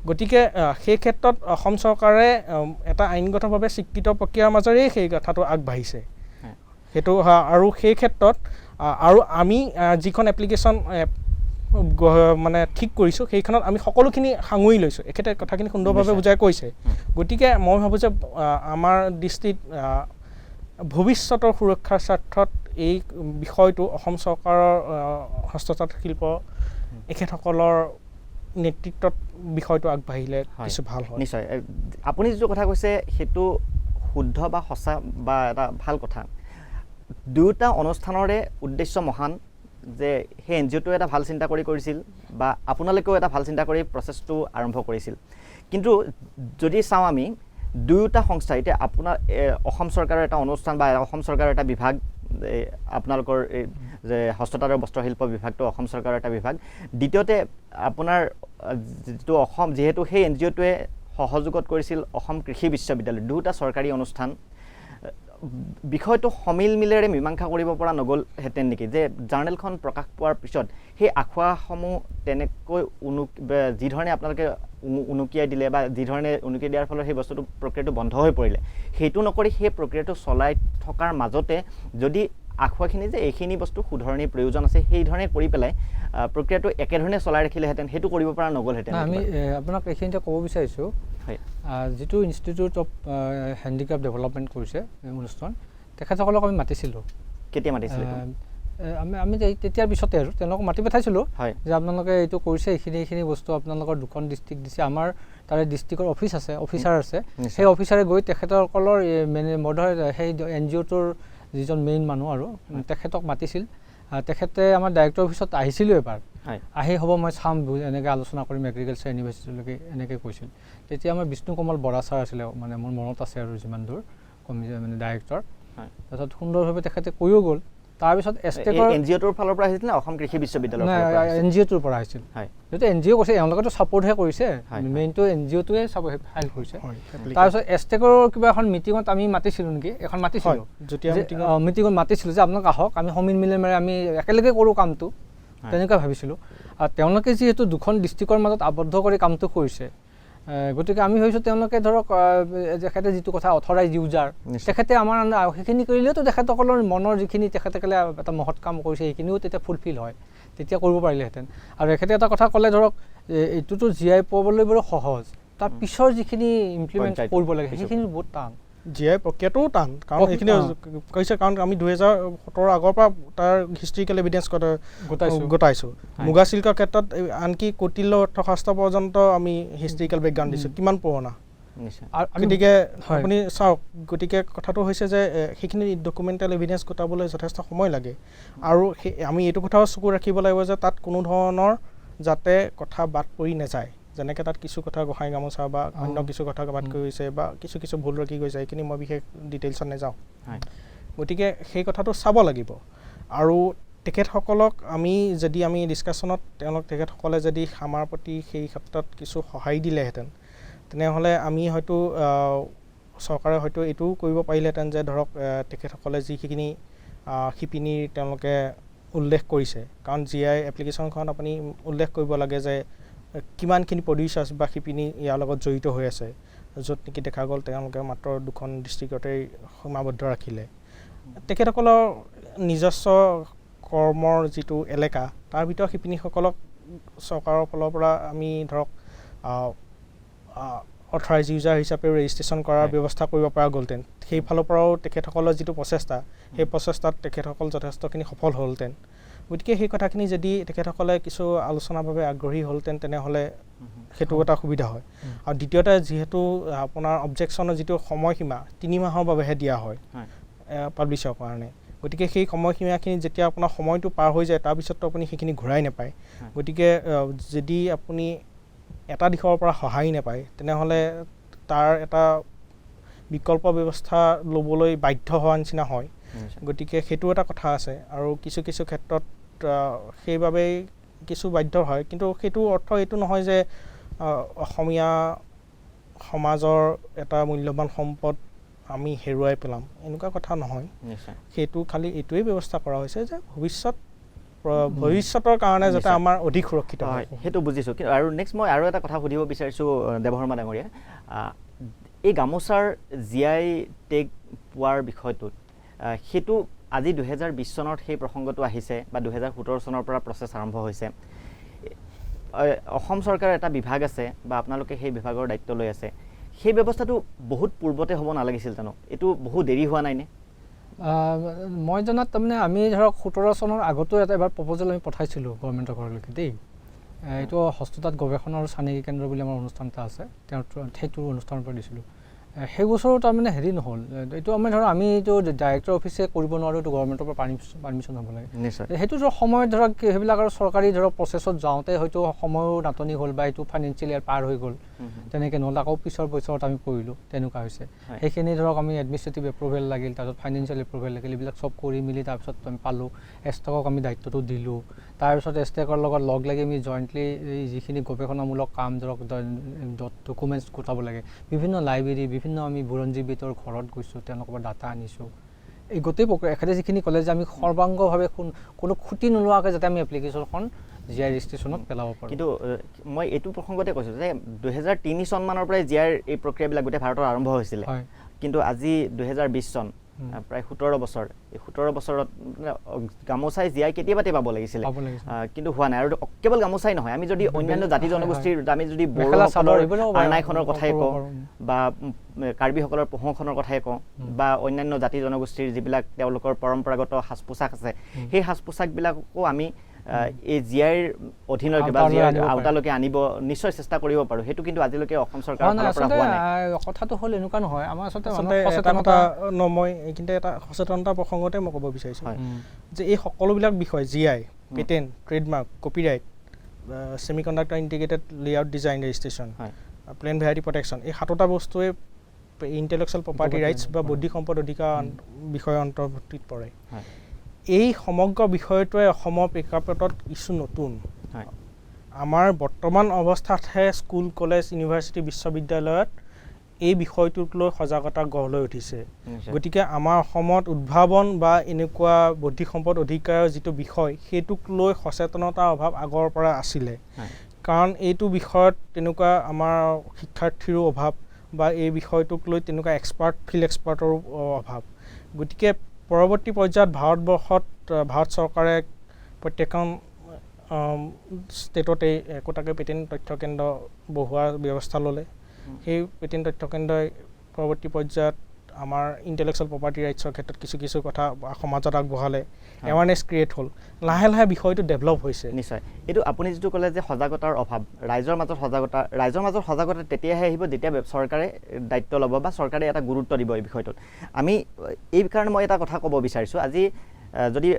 গতিকে সেই ক্ষেত্ৰত অসম চৰকাৰে এটা আইনগতভাৱে স্বীকৃত প্ৰক্ৰিয়াৰ মাজেৰেই সেই কথাটো আগবাঢ়িছে সেইটো। আৰু সেই ক্ষেত্ৰত আৰু আমি যিখন এপ্লিকেশ্যন মানে ঠিক কৰিছোঁ, সেইখনত আমি সকলোখিনি সাঙুৰি লৈছোঁ। এখেতে কথাখিনি সুন্দৰভাৱে বুজাই কৈছে। গতিকে মই ভাবোঁ যে আমাৰ দৃষ্টিত ভৱিষ্যতৰ সুৰক্ষাৰ স্বাৰ্থত এই বিষয়টো অসম চৰকাৰৰ হস্ততাঁত শিল্প এখেতসকলৰ নেতৃত্বত বিষয়টো আগবাঢ়িলে কিছু ভাল হয়। নিশ্চয়, আপুনি যিটো কথা কৈছে সেইটো শুদ্ধ বা সঁচা বা এটা ভাল কথা। দুয়োটা অনুষ্ঠানৰে উদ্দেশ্য মহান, যে সেই NGOটোৱে এটা ভাল চিন্তা কৰিছিল বা আপোনালোকেও এটা ভাল চিন্তা কৰি প্ৰচেছটো আৰম্ভ কৰিছিল। কিন্তু যদি চাওঁ আমি দুয়োটা সংস্থা, এতিয়া আপোনাৰ অসম চৰকাৰৰ এটা অনুষ্ঠান বা অসম চৰকাৰৰ এটা বিভাগ, আপোনালোকৰ যে হস্ততাঁত আৰু বস্ত্ৰশিল্প বিভাগটো অসম চৰকাৰৰ এটা বিভাগ। দ্বিতীয়তে আপোনাৰ যিটো অসম, যিহেতু সেই NGOটোৱে সহযোগত কৰিছিল অসম কৃষি বিশ্ববিদ্যালয়, দুয়োটা চৰকাৰী অনুষ্ঠান, বিষয়টো সমিলমিলেৰে মীমাংসা কৰিব পৰা নগ'লহেঁতেন নেকি, যে জাৰ্নেলখন প্ৰকাশ পোৱাৰ পিছত সেই আখুৱাসমূহ তেনেকৈ যিধৰণে আপোনালোকে উনুকিয়াই দিলে বা যিধৰণে উনুকিয়াই দিয়াৰ ফলত সেই প্ৰক্ৰিয়াটো বন্ধ হৈ পৰিলে, সেইটো নকৰি সেই প্ৰক্ৰিয়াটো চলাই থকাৰ মাজতে যদি আখুৱাখিনি যে এইখিনি বস্তু শুধৰণিৰ প্ৰয়োজন আছে সেই ধৰণে কৰি পেলাই প্ৰক্ৰিয়াটো একেধৰণে চলাই ৰাখিলেহেঁতেন সেইটো কৰিব পৰা নগ'লহেঁতেন আমি আপোনাক এইখিনিতে ক'ব বিচাৰিছোঁ যিটো ইনষ্টিটিউট অফ হেণ্ডিক্ৰাফ্ট ডেভেলপমেণ্ট কৰিছে অনুষ্ঠান তেখেতসকলক আমি মাতিছিলোঁ কেতিয়া মাতিছিলে আমি তেতিয়াৰ পিছতে আৰু তেওঁলোকক মাতি পঠাইছিলোঁ যে আপোনালোকে এইটো কৰিছে এইখিনি বস্তু আপোনালোকৰ দুখন ডিষ্ট্ৰিক্ট দিছে আমাৰ তাৰে ডিষ্ট্ৰিক্টৰ অফিচাৰ আছে সেই অফিচাৰে গৈ তেখেতসকলৰ সেই এন জি অ'টোৰ যিজন মেইন মানুহ আৰু তেখেতক মাতিছিল তেখেতে আমাৰ ডাইৰেক্টৰ অফিচত আহিছিলোঁ এবাৰ আহি হ'ব মই চাম এনেকৈ আলোচনা কৰিম এগ্ৰিকালচাৰ ইউনিভাৰ্চিটিলৈকে এনেকৈ কৈছিল তেতিয়া আমাৰ বিষ্ণু কমল বৰা ছাৰ আছিলে মানে মোৰ মনত আছে আৰু যিমান দূৰ মানে ডাইৰেক্টৰ তাৰপিছত সুন্দৰভাৱে তেখেতে কৈও গ'ল তাৰপিছত এষ্টেকৰ এন জি অ'টোৰ ফালৰ পৰা আহিছিল নে অসম কৃষি বিশ্ববিদ্যালয়ৰ এন জি অ'টোৰ পৰা আহিছিল যিহেতু এন জি অ' কৈছে এওঁলোকেতো ছাপৰ্টহে কৰিছে মেইনটো এন জি অ'টোৱে হেল্প কৰিছে তাৰপিছত এষ্টেকৰ কিবা এখন মিটিঙত আমি মাতিছিলোঁ নেকি এখন মাতিছিলোঁ মিটিঙত মাতিছিলোঁ যে আপোনালোক আহক আমি সমিল মিলে মাৰি আমি একেলগে কৰোঁ কামটো তেনেকুৱা ভাবিছিলোঁ আৰু তেওঁলোকে যিহেতু দুখন ডিষ্ট্ৰিক্টৰ মাজত আবদ্ধ কৰি কামটো কৰিছে গতিকে আমি ভাবিছোঁ তেওঁলোকে ধৰক তেখেতে যিটো কথা অথৰাইজ ইউজাৰ তেখেতে আমাৰ সেইখিনি কৰিলেওতো তেখেতসকলৰ মনৰ যিখিনি তেখেতসকলে এটা মহৎ কাম কৰিছে সেইখিনিও তেতিয়া ফুলফিল হয় তেতিয়া কৰিব পাৰিলেহেঁতেন আৰু এখেতে এটা কথা ক'লে ধৰক এইটোতো জীয়াই পাবলৈ বাৰু সহজ তাৰ পিছৰ যিখিনি ইমপ্লিমেণ্ট কৰিব লাগে সেইখিনি বহুত টান জীয়াই প্ৰক্ৰিয়াটোও টান কাৰণ এইখিনি কৈছে কাৰণ আমি 2017 আগৰ পৰা তাৰ হিষ্ট্ৰিকেল এভিডেঞ্চ গোটাইছোঁ মুগা চিল্কৰ ক্ষেত্ৰত আনকি কৌটিল্য অৰ্থশাস্ত্ৰ পৰ্যন্ত আমি হিষ্ট্ৰিকেল বেকগ্ৰাউণ্ড দিছোঁ কিমান পুৰণা গতিকে আপুনি চাওক গতিকে কথাটো হৈছে যে সেইখিনি ডকুমেণ্টেল এভিডেঞ্চ গোটাবলৈ যথেষ্ট সময় লাগে আৰু আমি এইটো কথাও চকু ৰাখিব লাগিব যে তাত কোনো ধৰণৰ যাতে কথা বাদ পৰি নাযায় যেনেকৈ তাত কিছু কথা গোহাঁই গামোচা বা অন্য কিছু কথা বাদ কৰিছে বা কিছু ভুল ৰখি গৈছে সেইখিনি মই বিশেষ ডিটেইলছত নাযাওঁ গতিকে সেই কথাটো চাব লাগিব আৰু তেখেতসকলক আমি ডিছকাশ্যনত তেখেতসকলে যদি আমাৰ প্ৰতি সেই ক্ষেত্ৰত কিছু সহায় দিলেহেঁতেন তেনেহ'লে আমি হয়তো চৰকাৰে হয়তো এইটোও কৰিব পাৰিলেহেঁতেন যে ধৰক তেখেতসকলে যিখিনি শিপিনীৰ তেওঁলোকে উল্লেখ কৰিছে কাৰণ জি আই এপ্লিকেশ্যনখনত আপুনি উল্লেখ কৰিব লাগে যে কিমানখিনি প্ৰডিউচাৰ্ছ বা শিপিনী ইয়াৰ লগত জড়িত হৈ আছে য'ত নেকি দেখা গ'ল তেওঁলোকে মাত্ৰ দুখন ডিষ্ট্ৰিক্টতেই সীমাবদ্ধ ৰাখিলে তেখেতসকলৰ নিজস্ব কৰ্মৰ যিটো এলেকা তাৰ ভিতৰত শিপিনীসকলক চৰকাৰৰ ফালৰ পৰা আমি ধৰক অথৰাইজ ইউজাৰ হিচাপে ৰেজিষ্ট্ৰেশ্যন কৰাৰ ব্যৱস্থা কৰিব পৰা গ'লহেঁতেন সেইফালৰ পৰাও তেখেতসকলৰ যিটো প্ৰচেষ্টা সেই প্ৰচেষ্টাত তেখেতসকল যথেষ্টখিনি সফল হ'লহেঁতেন গতিকে সেই কথাখিনি যদি তেখেতসকলে কিছু আলোচনাৰ বাবে আগ্ৰহী হ'লহেঁতেন তেনেহ'লে সেইটো এটা সুবিধা হয় আৰু দ্বিতীয়তে যিহেতু আপোনাৰ অবজেকশ্যনৰ যিটো সময়সীমা 3 মাহৰ বাবেহে দিয়া হয় পাব্লিছৰ কাৰণে গতিকে সেই সময়সীমাখিনি যেতিয়া আপোনাৰ সময়টো পাৰ হৈ যায় তাৰপিছততো আপুনি সেইখিনি ঘূৰাই নাপায় গতিকে যদি আপুনি এটা দিশৰ পৰা সহায় নাপায় তেনেহ'লে তাৰ এটা বিকল্প ব্যৱস্থা ল'বলৈ বাধ্য হোৱা নিচিনা হয় গতিকে সেইটো এটা কথা আছে আৰু কিছু ক্ষেত্ৰত সেইবাবেই কিছু বাধ্য হয় কিন্তু সেইটো অৰ্থ এইটো নহয় যে অসমীয়া সমাজৰ এটা মূল্যৱান সম্পদ আমি হেৰুৱাই পেলাম এনেকুৱা কথা নহয় সেইটো খালি এইটোৱেই ব্যৱস্থা কৰা হৈছে যে ভৱিষ্যতৰ কাৰণে যাতে আমাৰ অধিক সুৰক্ষিত হয় সেইটো বুজিছোঁ কিন্তু আৰু নেক্সট মই আৰু এটা কথা সুধিব বিচাৰিছোঁ দেৱশৰ্মা ডাঙৰীয়া এই গামোচাৰ জি আই টেগ পোৱাৰ বিষয়টোত সেইটো আজি 2020 চনত সেই প্ৰসংগটো আহিছে বা 2017 চনৰ পৰা প্ৰচেছ আৰম্ভ হৈছে অসম চৰকাৰৰ এটা বিভাগ আছে বা আপোনালোকে সেই বিভাগৰ দায়িত্ব লৈ আছে সেই ব্যৱস্থাটো বহুত পূৰ্বতে হ'ব নালাগিছিল জানো এইটো বহুত দেৰি হোৱা নাইনে মই জনাত তাৰমানে আমি ধৰক 17 চনৰ আগতো এবাৰ প্ৰপ'জেল আমি পঠাইছিলোঁ গভৰ্ণমেণ্টৰ ঘৰলৈকে দেই এইটো হস্ততাঁত গৱেষণা আৰু চানেকি কেন্দ্ৰ বুলি আমাৰ অনুষ্ঠান এটা আছে সেইটো অনুষ্ঠানৰ পৰা দিছিলোঁ সেই বছৰো তাৰমানে হেৰি নহ'ল এইটো আমি ধৰক আমি এইটো ডাইৰেক্টৰ অফিচে কৰিব নোৱাৰোঁ এইটো গভৰ্ণমেণ্টৰ পৰা পাৰ্মিশ্যন হ'ব লাগে সেইটো ধৰক সময়ত ধৰক সেইবিলাক আৰু চৰকাৰী ধৰক প্ৰচেছত যাওঁতে হয়তো সময়ো নাটনি হ'ল বা এইটো ফাইনেন্সিয়েলি পাৰ হৈ গ'ল তেনেকৈ নহ'ল আকৌ পিছৰ বছৰত আমি কৰিলোঁ তেনেকুৱা হৈছে সেইখিনি ধৰক আমি এডমিনিষ্ট্ৰেটিভ এপ্ৰুভেল লাগিল তাৰপিছত ফাইনেন্সিয়েল এপ্ৰুভেল লাগিল এইবিলাক চব কৰি মেলি তাৰপিছত আমি পালোঁ এষ্টেকক আমি দায়িত্বটো দিলোঁ তাৰপিছত এষ্টেকৰ লগত লগ লাগি আমি জইণ্টলি এই যিখিনি গৱেষণামূলক কাম ধৰক ডকুমেণ্টছ গোটাব লাগে বিভিন্ন লাইব্ৰেৰী বিভিন্ন আমি বুৰঞ্জীবিদৰ ঘৰত গৈছোঁ তেওঁলোকৰ পৰা ডাটা আনিছোঁ এই গোটেই প্ৰক্ৰিয়া এখেতে যিখিনি ক'লে যে আমি সৰ্বাংগভাৱে কোনো খুঁটি নোলোৱাকৈ যাতে আমি এপ্লিকেশ্যনখন জি আই ৰেজিষ্ট্ৰেশ্যনত পেলাব পাৰোঁ কিন্তু মই এইটো প্ৰসংগতে কৈছোঁ যে 2003 চনমানৰ পৰাই জি আইৰ এই প্ৰক্ৰিয়াবিলাক গোটেই ভাৰতত আৰম্ভ হৈছিলে কিন্তু আজি 2020 চন প্ৰায় 17 বছৰ এই 17 বছৰত গামোচাই জীয়াই কেতিয়াবাতে পাব লাগিছিলে কিন্তু হোৱা নাই আৰু কেৱল গামোচাই নহয় আমি যদি অন্যান্য জাতি জনগোষ্ঠীৰ আমি যদি বড়োসকলৰ আৰনাইখনৰ কথাই কওঁ বা কাৰ্বিসকলৰ পোহৰখনৰ কথাই কওঁ বা অন্যান্য জাতি জনগোষ্ঠীৰ যিবিলাক তেওঁলোকৰ পৰম্পৰাগত সাজ পোছাক আছে সেই সাজ পোছাকবিলাকো আমি এই জিআইৰ অধীনৰ কিবা জিআইৰ আওতালৈকে আনিব নিশ্চয় চেষ্টা কৰিব পাৰোঁ সেইটো কিন্তু আজিলৈকে অসম চৰকাৰৰ ফালৰ পৰা হোৱা নাই কথাটো হ'ল এনেকুৱা নহয় আমাৰ আচলতে সচেতনতা মই কিন্তু এটা সচেতনতা প্ৰসংগতে মই ক'ব বিচাৰিছোঁ যে এই সকলোবিলাক বিষয় GI patent trademark copyright semiconductor integrated layout design registration plant variety protection এই 7টা বস্তুৱে ইণ্টেলেকচুৱেল প্ৰপাৰ্টি ৰাইটছ বা বৌদ্ধিক সম্পদ অধিকাৰ বিষয়ৰ অন্তৰ্ভুক্তিত পৰে এই সমগ্ৰ বিষয়টোৱে অসমৰ প্ৰেক্ষাপটত কিছু নতুন আমাৰ বৰ্তমান অৱস্থাতহে স্কুল কলেজ ইউনিভাৰ্চিটি বিশ্ববিদ্যালয়ত এই বিষয়টোক লৈ সজাগতা গঢ় লৈ উঠিছে গতিকে আমাৰ অসমত উদ্ভাৱন বা এনেকুৱা বৌদ্ধিক সম্পদ অধিকাৰৰ যিটো বিষয় সেইটোক লৈ সচেতনতাৰ অভাৱ আগৰ পৰা আছিলে কাৰণ এইটো বিষয়ত তেনেকুৱা আমাৰ শিক্ষাৰ্থীৰো অভাৱ বা এই বিষয়টোক লৈ তেনেকুৱা ফিল্ড এক্সপাৰ্টৰো অভাৱ গতিকে পৰৱৰ্তী পৰ্যায়ত ভাৰত চৰকাৰে প্ৰত্যেকখন ষ্টেটতে একোটাকৈ পেটেণ্ট তথ্য কেন্দ্ৰ বহোৱাৰ ব্যৱস্থা ল'লে সেই পেটেণ্ট তথ্য কেন্দ্ৰই পৰৱৰ্তী পৰ্যায়ত আমাৰ ইণ্টেলেকচুৱেল প্ৰপাৰ্টি ৰাইটছৰ ক্ষেত্ৰত কিছু কথা সমাজত আগবঢ়ালে এৱাৰনেছ ক্ৰিয়েট হ'ল লাহে লাহে বিষয়টো ডেভেলপ হৈছে নিশ্চয় এইটো আপুনি যিটো ক'লে যে সজাগতাৰ অভাৱ ৰাইজৰ মাজত সজাগতা তেতিয়াহে আহিব যেতিয়া চৰকাৰে দায়িত্ব ল'ব বা চৰকাৰে এটা গুৰুত্ব দিব এই বিষয়টোত আমি এই কাৰণে মই এটা কথা ক'ব বিচাৰিছোঁ আজি যদি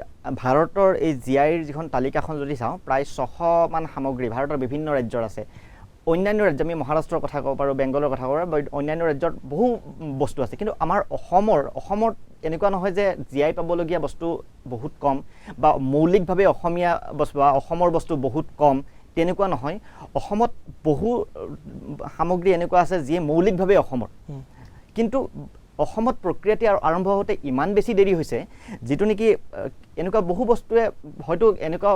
ভাৰতৰ এই জিআইৰ যিখন তালিকাখন যদি চাওঁ প্ৰায় 600 মান সামগ্ৰী ভাৰতৰ বিভিন্ন ৰাজ্যৰ আছে অন্যান্য ৰাজ্য আমি মহাৰাষ্ট্ৰৰ কথা ক'ব পাৰোঁ বেংগলৰ কথা ক'ব পাৰোঁ বা অন্যান্য ৰাজ্যত বহু বস্তু আছে কিন্তু আমাৰ অসমত এনেকুৱা নহয় যে জিআই পাবলগীয়া বস্তু বহুত কম বা মৌলিকভাৱে অসমীয়া বস্তু বা অসমৰ বস্তু বহুত কম তেনেকুৱা নহয় অসমত বহু সামগ্ৰী এনেকুৱা আছে যিয়ে মৌলিকভাৱে অসমৰ কিন্তু অসমত প্ৰক্ৰিয়াটি আৰম্ভ হওঁতে ইমান বেছি দেৰি হৈছে যিটো নেকি এনেকুৱা বহু বস্তুৱে হয়তো এনেকুৱা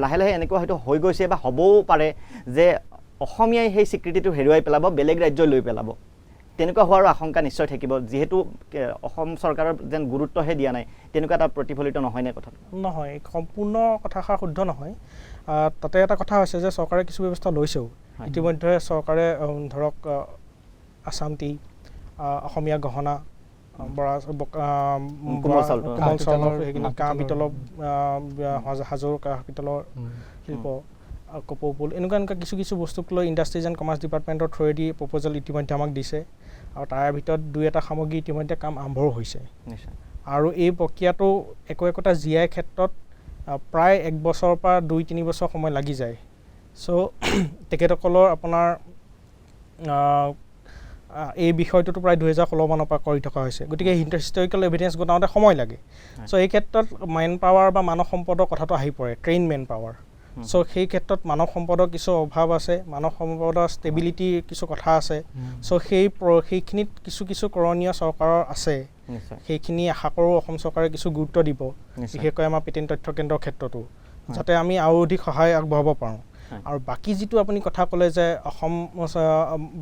লাহে লাহে এনেকুৱা হয়তো হৈ গৈছে বা হ'বও পাৰে যে অসমীয়াই সেই স্বীকৃতিটো হেৰুৱাই পেলাব বেলেগ ৰাজ্যই লৈ পেলাব তেনেকুৱা হোৱাৰ আশংকা নিশ্চয় থাকিব যিহেতু অসম চৰকাৰৰ যেন গুৰুত্বহে দিয়া নাই তেনেকুৱা এটা প্ৰতিফলিত নহয়নে কথাটো নহয় সম্পূৰ্ণ কথাষাৰ শুদ্ধ নহয় তাতে এটা কথা হৈছে যে চৰকাৰে কিছু ব্যৱস্থা লৈছেও ইতিমধ্যে চৰকাৰে ধৰক আছাম টি অসমীয়া গহনা কোমল চাউলৰ সেইখিনি কাঁহ পিতলৰ হাজোৰ কাঁহ পিতলৰ শিল্প কপৌফুল এনেকুৱা কিছু বস্তুক লৈ ইণ্ডাষ্ট্ৰিজ এণ্ড কমাৰ্চ ডিপাৰ্টমেণ্টৰ থ্ৰুৱেদি প্ৰপ'জেল ইতিমধ্যে আমাক দিছে আৰু তাৰ ভিতৰত 2-এটা সামগ্ৰী ইতিমধ্যে কাম আৰম্ভও হৈছে আৰু এই প্ৰক্ৰিয়াটো একোটা জিআই ক্ষেত্ৰত প্ৰায় 1 বছৰৰ পৰা 2-3 বছৰ সময় লাগি যায় চ' তেখেতসকলৰ আপোনাৰ এই বিষয়টোতো প্ৰায় 2016 মানৰ পৰা কৰি থকা হৈছে গতিকে হিষ্টৰিকেল এভিডেঞ্চ গোটাওঁতে সময় লাগে চ' এই ক্ষেত্ৰত মেন পাৱাৰ বা মানৱ সম্পদৰ কথাটো আহি পৰে ট্ৰেইন মেন পাৱাৰ চ' সেই ক্ষেত্ৰত মানৱ সম্পদৰ কিছু অভাৱ আছে মানৱ সম্পদৰ ষ্টেবিলিটিৰ কিছু কথা আছে চ' সেইখিনিত কিছু কৰণীয় চৰকাৰৰ আছে সেইখিনি আশা কৰোঁ অসম চৰকাৰে কিছু গুৰুত্ব দিব বিশেষকৈ আমাৰ পেটেণ্ট তথ্য কেন্দ্ৰৰ ক্ষেত্ৰতো যাতে আমি আৰু অধিক সহায় আগবঢ়াব পাৰোঁ আৰু বাকী যিটো আপুনি কথা ক'লে যে অসম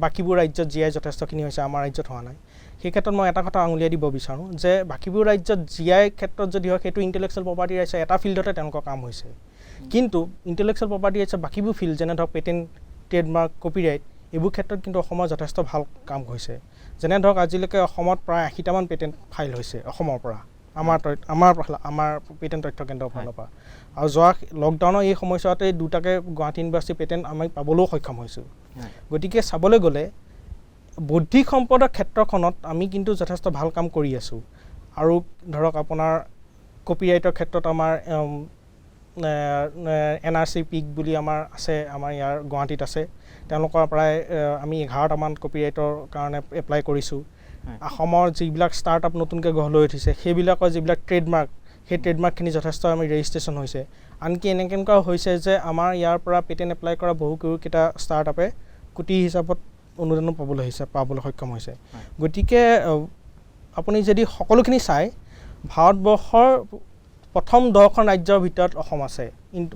বাকীবোৰ ৰাজ্যত জিআই যথেষ্টখিনি হৈছে আমাৰ ৰাজ্যত হোৱা নাই সেই ক্ষেত্ৰত মই এটা কথা আঙুলিয়াই দিব বিচাৰোঁ যে বাকীবোৰ ৰাজ্যত জিআই ক্ষেত্ৰত যদি হয় সেইটো ইণ্টেলেকচুৱেল প্ৰপাৰ্টি ৰাইটছৰ এটা ফিল্ডতে তেওঁলোকৰ কাম হৈছে কিন্তু ইণ্টেলেকচুৱেল প্ৰপাৰ্টি ৰাইটছৰ বাকীবোৰ ফিল্ড যেনে ধৰক পেটেণ্ট ট্ৰেডমাৰ্ক কপিৰাইট এইবোৰ ক্ষেত্ৰত কিন্তু অসমৰ যথেষ্ট ভাল কাম হৈছে যেনে ধৰক আজিলৈকে অসমত প্ৰায় 80টামান পেটেণ্ট ফাইল হৈছে অসমৰ পৰা আমাৰ পেটেণ্ট তথ্য কেন্দ্ৰৰ ফালৰ পৰা আৰু যোৱা লকডাউনৰ এই সময়ছোৱাতে 2টাকে গুৱাহাটী ইউনিভাৰ্চিটি পেটেণ্ট আমি পাবলৈও সক্ষম হৈছোঁ গতিকে চাবলৈ গ'লে বৌদ্ধিক সম্পদৰ ক্ষেত্ৰখনত আমি কিন্তু যথেষ্ট ভাল কাম কৰি আছোঁ আৰু ধৰক আপোনাৰ কপিৰাইটৰ ক্ষেত্ৰত আমাৰ NRC পিক বুলি আমাৰ আছে আমাৰ ইয়াৰ গুৱাহাটীত আছে তেওঁলোকৰ প্ৰায় আমি 11টামান কপিৰাইটৰ কাৰণে এপ্লাই কৰিছোঁ অসমৰ যিবিলাক ষ্টাৰ্টআপ নতুনকৈ গঢ় লৈ উঠিছে সেইবিলাকৰ যিবিলাক ট্ৰেডমাৰ্ক সেই ট্ৰেডমাৰ্কখিনি যথেষ্ট আমি ৰেজিষ্ট্ৰেশ্যন হৈছে আনকি এনেকুৱা হৈছে যে আমাৰ ইয়াৰ পৰা পেটেণ্ট এপ্লাই কৰা বহুকেইটা ষ্টাৰ্টআপে কোটি হিচাপত অনুদানো পাবলৈ সক্ষম হৈছে গতিকে আপুনি যদি সকলোখিনি চাই ভাৰতবৰ্ষৰ প্ৰথম 10খন ৰাজ্যৰ ভিতৰত অসম আছে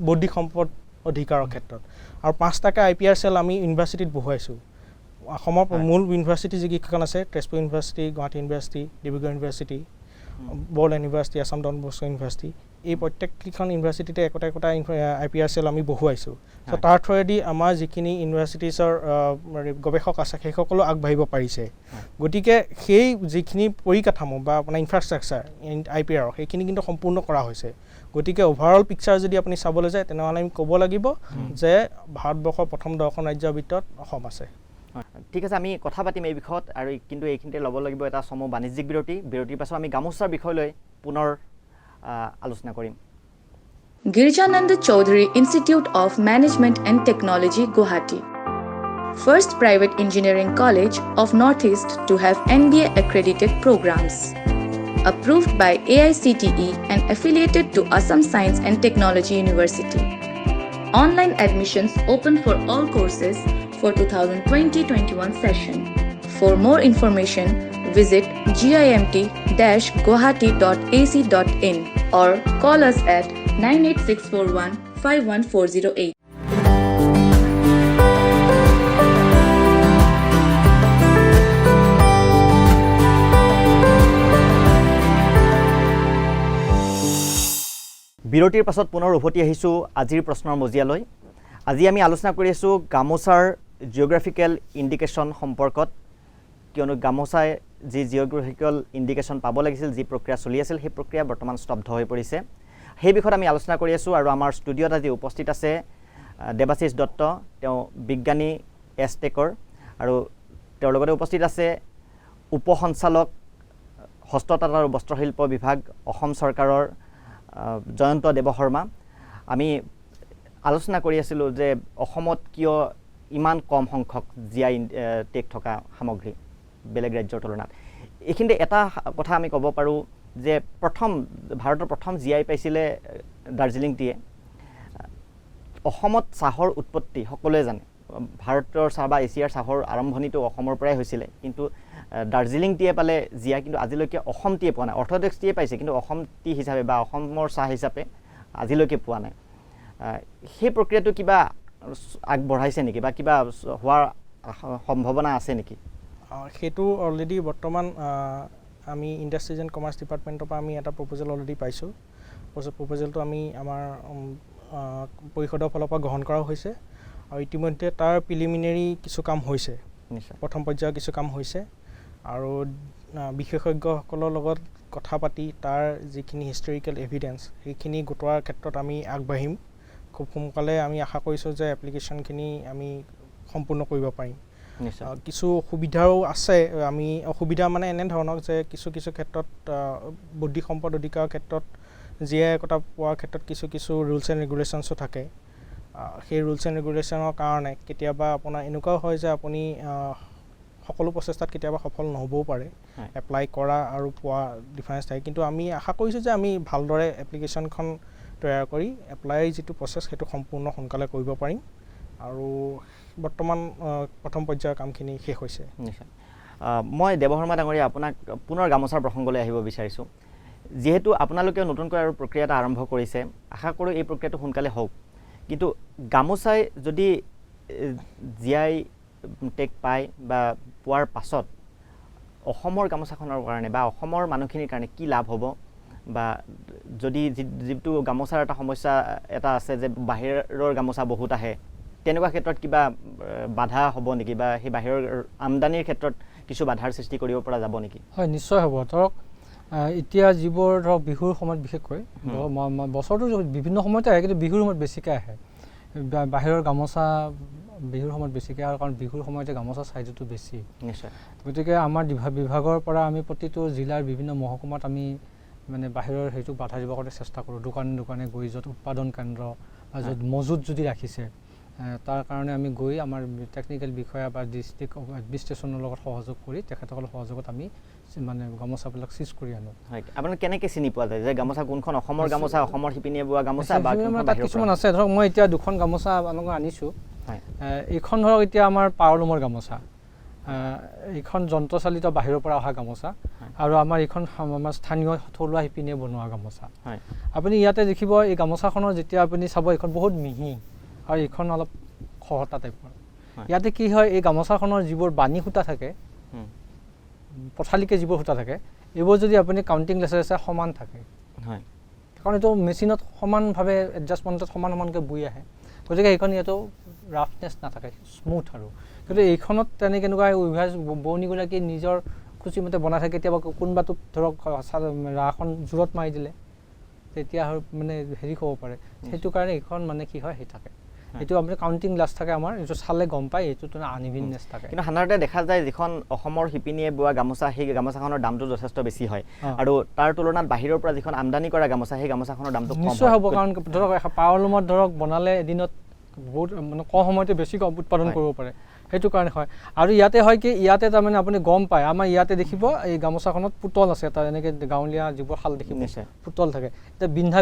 বৌদ্ধিক সম্পদ অধিকাৰৰ ক্ষেত্ৰত আৰু 5টাকৈ IPR চেল আমি ইউনিভাৰ্চিটিত বহুৱাইছোঁ অসমৰ মূল ইউনিভাৰ্চিটি যিকেইখন আছে Tezpur university, Guwahati university, Dibrugarh university, Bodoland university, Assam Don Bosco university, এই প্ৰত্যেককেইখন ইউনিভাৰ্চিটিতে একোটা IPR চেল আমি বহুৱাইছোঁ। চ' তাৰ থ্ৰুৱেদি আমাৰ যিখিনি ইউনিভাৰ্চিটিছৰ গৱেষক আছে সেইসকলো আগবাঢ়িব পাৰিছে। গতিকে সেই যিখিনি পৰিকাঠামো বা আপোনাৰ ইনফ্ৰাষ্ট্ৰাকচাৰ IPR সেইখিনি কিন্তু সম্পূৰ্ণ কৰা হৈছে। গতিকে অভাৰঅল পিকচাৰ যদি আপুনি চাবলৈ যায় তেনেহ'লে আমি ক'ব লাগিব যে ভাৰতবৰ্ষৰ প্ৰথম 10খন ৰাজ্যৰ ভিতৰত অসম আছে। ঠিক আছে, আমি কথা পাতিম এই বিষয়ত, আৰু কিন্তু এইখিনিতে ল'ব লাগিব এটা চমু বাণিজ্যিক বিৰতিৰ পাছত আমি গামোচাৰ বিষয় লৈ পুনৰ আলোচনা কৰিম। Girjanand Chaudhary Institute of Management and Technology, Guwahati. First private engineering college of Northeast to have NBA accredited programs. Approved by AICTE and affiliated to Assam Science and Technology University. Online admissions open for all courses for 2020-21 session. For more information, visit gimt-guwahati.ac.in or call us at 98641 51408. বিৰতিৰ পাছত পুনৰ উভতি আহিছোঁ আজিৰ প্ৰশ্নৰ মজিয়ালৈ। আজি আমি আলোচনা কৰি আছোঁ গামোচাৰ জিঅ'গ্ৰাফিকেল ইণ্ডিকেশ্যন সম্পৰ্কত, কিয়নো গামোচাই যি জিঅ'গ্ৰাফিকেল ইণ্ডিকেশ্যন পাব লাগিছিল, যি প্ৰক্ৰিয়া চলি আছিল, সেই প্ৰক্ৰিয়া বৰ্তমান স্তব্ধ হৈ পৰিছে। সেই বিষয়ত আমি আলোচনা কৰি আছোঁ, আৰু আমাৰ ষ্টুডিঅ'ত আজি উপস্থিত আছে দেৱাশিষ দত্ত, তেওঁ বিজ্ঞানী এছটেকৰ, আৰু তেওঁৰ লগতে উপস্থিত আছে উপ সঞ্চালক হস্ততাঁত আৰু বস্ত্ৰশিল্প বিভাগ, অসম চৰকাৰৰ জয়ন্ত দেৱশৰ্মা। আমি আলোচনা কৰি আছিলোঁ যে অসমত কিয় ইমান কম সংখ্যক GI টেগ থকা সামগ্ৰী বেলেগ ৰাজ্যৰ তুলনাত। এইখিনিতে এটা কথা আমি ক'ব পাৰোঁ যে ভাৰতৰ প্ৰথম GI পাইছিলে দাৰ্জিলিং টিয়ে। অসমত চাহৰ উৎপত্তি সকলোৱে জানে, ভাৰতৰ চাহ বা এছিয়াৰ চাহৰ আৰম্ভণিটো অসমৰ পৰাই হৈছিলে, কিন্তু দাৰ্জিলিং টিয়ে পালে GI, কিন্তু আজিলৈকে অসম টিয়ে পোৱা নাই। অৰ্থডক্স টিয়ে পাইছে, কিন্তু অসম টি হিচাপে বা অসমৰ চাহ হিচাপে আজিলৈকে পোৱা নাই। সেই প্ৰক্ৰিয়াটো কিবা আগবঢ়াইছে নেকি, বা কিবা হোৱাৰ সম্ভাৱনা আছে নেকি? সেইটো অলৰেডি বৰ্তমান আমি ইণ্ডাষ্ট্ৰিজ এণ্ড কমাৰ্চ ডিপাৰ্টমেণ্টৰ পৰা আমি এটা প্ৰপ'জেল অলৰেডি পাইছোঁ। প্ৰপ'জেলটো আমি আমাৰ পৰিষদৰ ফালৰ পৰা গ্ৰহণ কৰা হৈছে, আৰু ইতিমধ্যে তাৰ প্ৰিলিমিনেৰী কিছু কাম হৈছে, প্ৰথম পৰ্যায়ৰ কিছু কাম হৈছে, আৰু বিশেষজ্ঞসকলৰ লগত কথা পাতি তাৰ যিখিনি হিষ্টৰিকেল এভিডেঞ্চ সেইখিনি গোটোৱাৰ ক্ষেত্ৰত আমি আগবাঢ়িম। খুব সোনকালে আমি আশা কৰিছোঁ যে এপ্লিকেশ্যনখিনি আমি সম্পূৰ্ণ কৰিব পাৰিম। কিছু অসুবিধাও আছে। আমি অসুবিধা মানে এনেধৰণৰ যে কিছু ক্ষেত্ৰত বৌদ্ধিক সম্পদ অধিকাৰৰ ক্ষেত্ৰত GI একোটা পোৱাৰ ক্ষেত্ৰত কিছু ৰুলছ এণ্ড ৰেগুলেশ্যনছো থাকে। সেই ৰুলছ এণ্ড ৰেগুলেশ্যনৰ কাৰণে কেতিয়াবা আপোনাৰ এনেকুৱাও হয় যে আপুনি সকলো প্ৰচেষ্টাত কেতিয়াবা সফল নহ'বও পাৰে। এপ্লাই কৰা আৰু পোৱা ডিফাৰেঞ্চ থাকে, কিন্তু আমি আশা কৰিছোঁ যে আমি ভালদৰে এপ্লিকেশ্যনখন তৈয়াৰ কৰি এপ্লাইৰ যিটো প্ৰচেছ সেইটো সম্পূৰ্ণ সোনকালে কৰিব পাৰিম, আৰু বৰ্তমান প্ৰথম পৰ্যায়ৰ কামখিনি শেষ হৈছে। নিশ্চয়। মই দেৱশৰ্মা ডাঙৰীয়া, আপোনাক পুনৰ গামোচাৰ প্ৰসংগলৈ আহিব বিচাৰিছোঁ। যিহেতু আপোনালোকে নতুনকৈ আৰু প্ৰক্ৰিয়া এটা আৰম্ভ কৰিছে, আশা কৰোঁ এই প্ৰক্ৰিয়াটো সোনকালে হওক, কিন্তু গামোচাই যদি GI টেগ পায় বা পোৱাৰ পাছত অসমৰ গামোচাখনৰ কাৰণে বা অসমৰ মানুহখিনিৰ কাৰণে কি লাভ হ'ব, বা যদি যিটো গামোচাৰ এটা সমস্যা এটা আছে যে বাহিৰৰ গামোচা বহুত আহে, তেনেকুৱা ক্ষেত্ৰত কিবা বাধা হ'ব নেকি, বা সেই বাহিৰৰ আমদানিৰ ক্ষেত্ৰত কিছু বাধাৰ সৃষ্টি কৰিব পৰা যাব নেকি? হয়, নিশ্চয় হ'ব। ধৰক এতিয়া যিবোৰ ধৰক বিহুৰ সময়ত বিশেষকৈ, বছৰটো বিভিন্ন সময়তে আহে, কিন্তু বিহুৰ সময়ত বেছিকৈ আহে বাহিৰৰ গামোচা। বিহুৰ সময়ত বেছিকৈ আহে কাৰণ বিহুৰ সময়তে গামোচা চাহিদাটো বেছি। নিশ্চয়। গতিকে আমাৰ বিভাগৰ পৰা আমি প্ৰতিটো জিলাৰ বিভিন্ন মহকুমাত আমি মানে বাহিৰৰ সেইটো বাধা দিবৰ কাৰণে চেষ্টা কৰোঁ। দোকানে গৈ য'ত উৎপাদন কেন্দ্ৰ বা য'ত মজুত যদি ৰাখিছে, তাৰ কাৰণে আমি গৈ আমাৰ টেকনিকেল বিষয়া বা ডিষ্ট্ৰিক্ট এডমিনিষ্ট্ৰেশ্যনৰ লগত সহযোগ কৰি তেখেতসকলৰ সহযোগত আমি মানে গামোচাবিলাক চিজ কৰি আনো। হয়, আপোনাৰ কেনেকৈ চিনি পোৱা যায় যে গামোচা কোনখন অসমৰ গামোচা, অসমৰ শিপিনীয়ে বোৱা গামোচা, বা তাত কিছুমান আছে? ধৰক মই এতিয়া দুখন গামোচা আপোনালোকক আনিছোঁ। এইখন ধৰক এতিয়া আমাৰ পাৱাৰলুমৰ গামোচা, এইখন যন্ত্ৰচালিত বাহিৰৰ পৰা অহা গামোচা, আৰু আমাৰ এইখন আমাৰ স্থানীয় থলুৱা শিপিনীয়ে বনোৱা গামোচা। আপুনি ইয়াতে দেখিব এই গামোচাখনৰ যেতিয়া আপুনি চাব, এইখন বহুত মিহি আৰু এইখন অলপ খহটা টাইপৰ। ইয়াতে কি হয় এই গামোচাখনৰ যিবোৰ বাণী সূতা থাকে পথালিকে যিবোৰ সূতা থাকে এইবোৰ যদি আপুনি কাউণ্টিং লেচাৰে চাই সমান থাকে কাৰণ এইটো মেচিনত সমানভাৱে এডজাষ্টমেণ্টত সমানকৈ বৈ আহে গতিকে এইখন ইয়াতো ৰাফনেছ নাথাকে স্মুথ আৰু কিন্তু এইখনত তেনে কেনেকুৱা বোৱনীগৰাকী নিজৰ খুচিমতে বনাই থাকে কেতিয়াবা কোনোবাটো ধৰক ৰাখন জোৰত মাৰি দিলে তেতিয়া মানে হেৰি হ'ব পাৰে সেইটো কাৰণে এইখন মানে কি হয় সেই থাকে এইটো আপুনি কাউণ্টিং গ্লাছ থাকে আমাৰ এইটো চালে গম পায় এইটো আনইভিননেছ থাকে কিন্তু সাধাৰণতে দেখা যায় যিখন অসমৰ শিপিনীয়ে বোৱা গামোচা সেই গামোচাখনৰ দামটো যথেষ্ট বেছি হয় আৰু তাৰ তুলনাত বাহিৰৰ পৰা যিখন আমদানি কৰা গামোচা সেই গামোচাখনৰ দামটো কম নিশ্চয় হ'ব কাৰণ ধৰক পাৱাৰলুমত ধৰক বনালে এদিনত বহুত মানে কম সময়তে বেছি উৎপাদন কৰিব পাৰে সেইটো কাৰণে হয় আৰু ইয়াতে হয় কি ইয়াতে তাৰমানে আপুনি গম পায় আমাৰ ইয়াতে দেখিব এই গামোচাখনত পুতল আছে তাৰ এনেকৈ গাঁৱলীয়া যিবোৰ শাল দেখিব পুতল থাকে এতিয়া বিন্ধা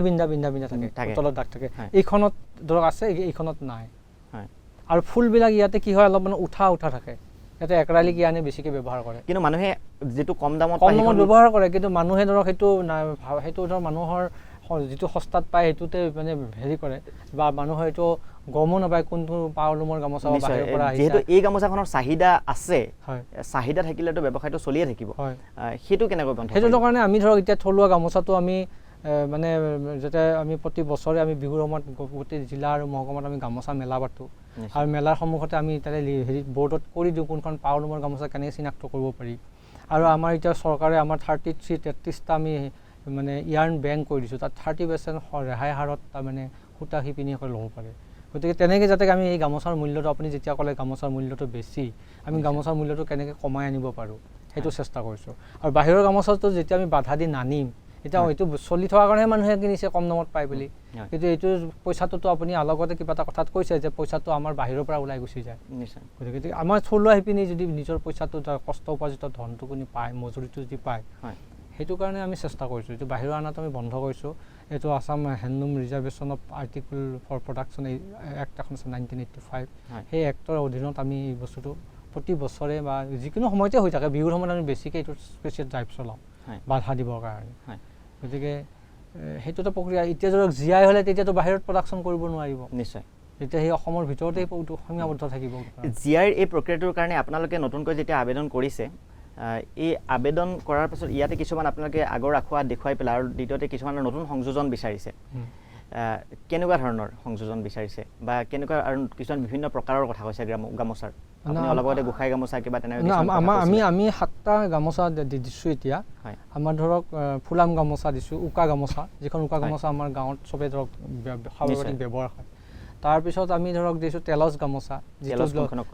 থাকে পুতলৰ দাগ থাকে এইখনত ধৰক আছে এইখনত নাই আৰু ফুলবিলাক ইয়াতে কি হয় অলপ মানে উঠা থাকে ইয়াতে একৰালি কি আনে বেছিকৈ ব্যৱহাৰ কৰে কিন্তু মানুহে যিটো কম দামত ব্যৱহাৰ কৰে কিন্তু মানুহে ধৰক সেইটো ধৰক মানুহৰ যিটো সস্তাত পায় সেইটোতে মানে হেৰি কৰে বা মানুহে এইটো গমো নাপায় কোনটো পাৱাৰলুমৰ গামোচা বাহিৰৰ পৰা আহিছে যেহেতু এই গামোচাখনৰ চাহিদা আছে চাহিদা থাকিলেতো ব্যৱসায়টো চলিয়ে থাকিব সেইটো কেনেকৈ বন্ধ সেইটো কাৰণে আমি ধৰক এতিয়া থলুৱা গামোচাটো আমি মানে যাতে আমি প্ৰতি বছৰে আমি বিহুৰ সময়ত গোটেই জিলা আৰু মহকুমাত আমি গামোচা মেলা পাতোঁ আৰু মেলাৰ সন্মুখতে আমি তাতে হেৰি বৰ্ডত কৰি দিওঁ কোনখন পাৱাৰলুমৰ গামোচা কেনেকৈ চিনাক্ত কৰিব পাৰি আৰু আমাৰ এতিয়া চৰকাৰে আমাৰ 33-33টা আমি মানে ইয়াৰ্ণ বেংক কৰি দিছোঁ তাত 30% ৰেহাই হাৰত তাৰমানে সূতা শিপিনীসকলে ল'ব পাৰে গতিকে তেনেকৈ যাতে আমি এই গামোচাৰ মূল্যটো আপুনি যেতিয়া ক'লে গামোচাৰ মূল্যটো বেছি আমি গামোচাৰ মূল্যটো কেনেকৈ কমাই আনিব পাৰোঁ সেইটো চেষ্টা কৰিছোঁ আৰু বাহিৰৰ গামোচাটো যেতিয়া আমি বাধা দি নানিম এতিয়া এইটো চলি থকাৰ কাৰণেহে মানুহে কিনিছে কম দামত পায় বুলি কিন্তু এইটো পইচাটোতো আপুনি অলগতে কিবা এটা কথাত কৈছে যে পইচাটো আমাৰ বাহিৰৰ পৰা ওলাই গুচি যায় গতিকে আমাৰ থলুৱা শিপিনী যদি নিজৰ পইচাটো কষ্ট উপাৰ্জিত ধনটো কোনো পায় মজুৰিটো যদি পায় সেইটো কাৰণে আমি চেষ্টা কৰিছোঁ এইটো বাহিৰৰ অনাটো আমি বন্ধ কৰিছোঁ এইটো Assam handloom reservation of article for production act এখন আছে 1985 সেই এক্টৰ অধীনত আমি এই বস্তুটো প্ৰতি বছৰে বা যিকোনো সময়তে হৈ থাকে বিহুৰ সময়ত আমি বেছিকৈ এইটো স্পেচিয়েল ড্ৰাইভ চলাওঁ বাধা দিবৰ কাৰণে গতিকে সেইটো এটা প্ৰক্ৰিয়া এতিয়া ধৰক জিআই হ'লে তেতিয়াতো বাহিৰত প্ৰডাকশ্যন কৰিব নোৱাৰিব নিশ্চয় তেতিয়া সেই অসমৰ ভিতৰতে সীমাবদ্ধ থাকিব জিআইৰ এই প্ৰক্ৰিয়াটোৰ কাৰণে আপোনালোকে নতুনকৈ যেতিয়া আবেদন কৰিছে এই আবেদন কৰাৰ পাছত ইয়াতে কিছুমান আপোনালোকে আগৰ আখুৱা দেখুৱাই পেলাই আৰু দ্বিতীয়তে কিছুমানৰ নতুন সংযোজন বিচাৰিছে কেনেকুৱা ধৰণৰ সংযোজন বিচাৰিছে বা কেনেকুৱা আৰু কিছুমান বিভিন্ন প্ৰকাৰৰ কথা কৈছে গামোচাৰ আপুনি অলপতে গোসাই গামোচা কিবা তেনেকুৱা আমি 7টা গামোচা দিছোঁ এতিয়া আমাৰ ধৰক ফুলাম গামোচা দিছোঁ উকা গামোচা যিখন উকা গামোচা আমাৰ গাঁৱত চবেই ধৰক সৰ্বাধিক ব্যৱহাৰ হয় তাৰপিছত আমি ধৰক দিছোঁ তেলচ গামোচা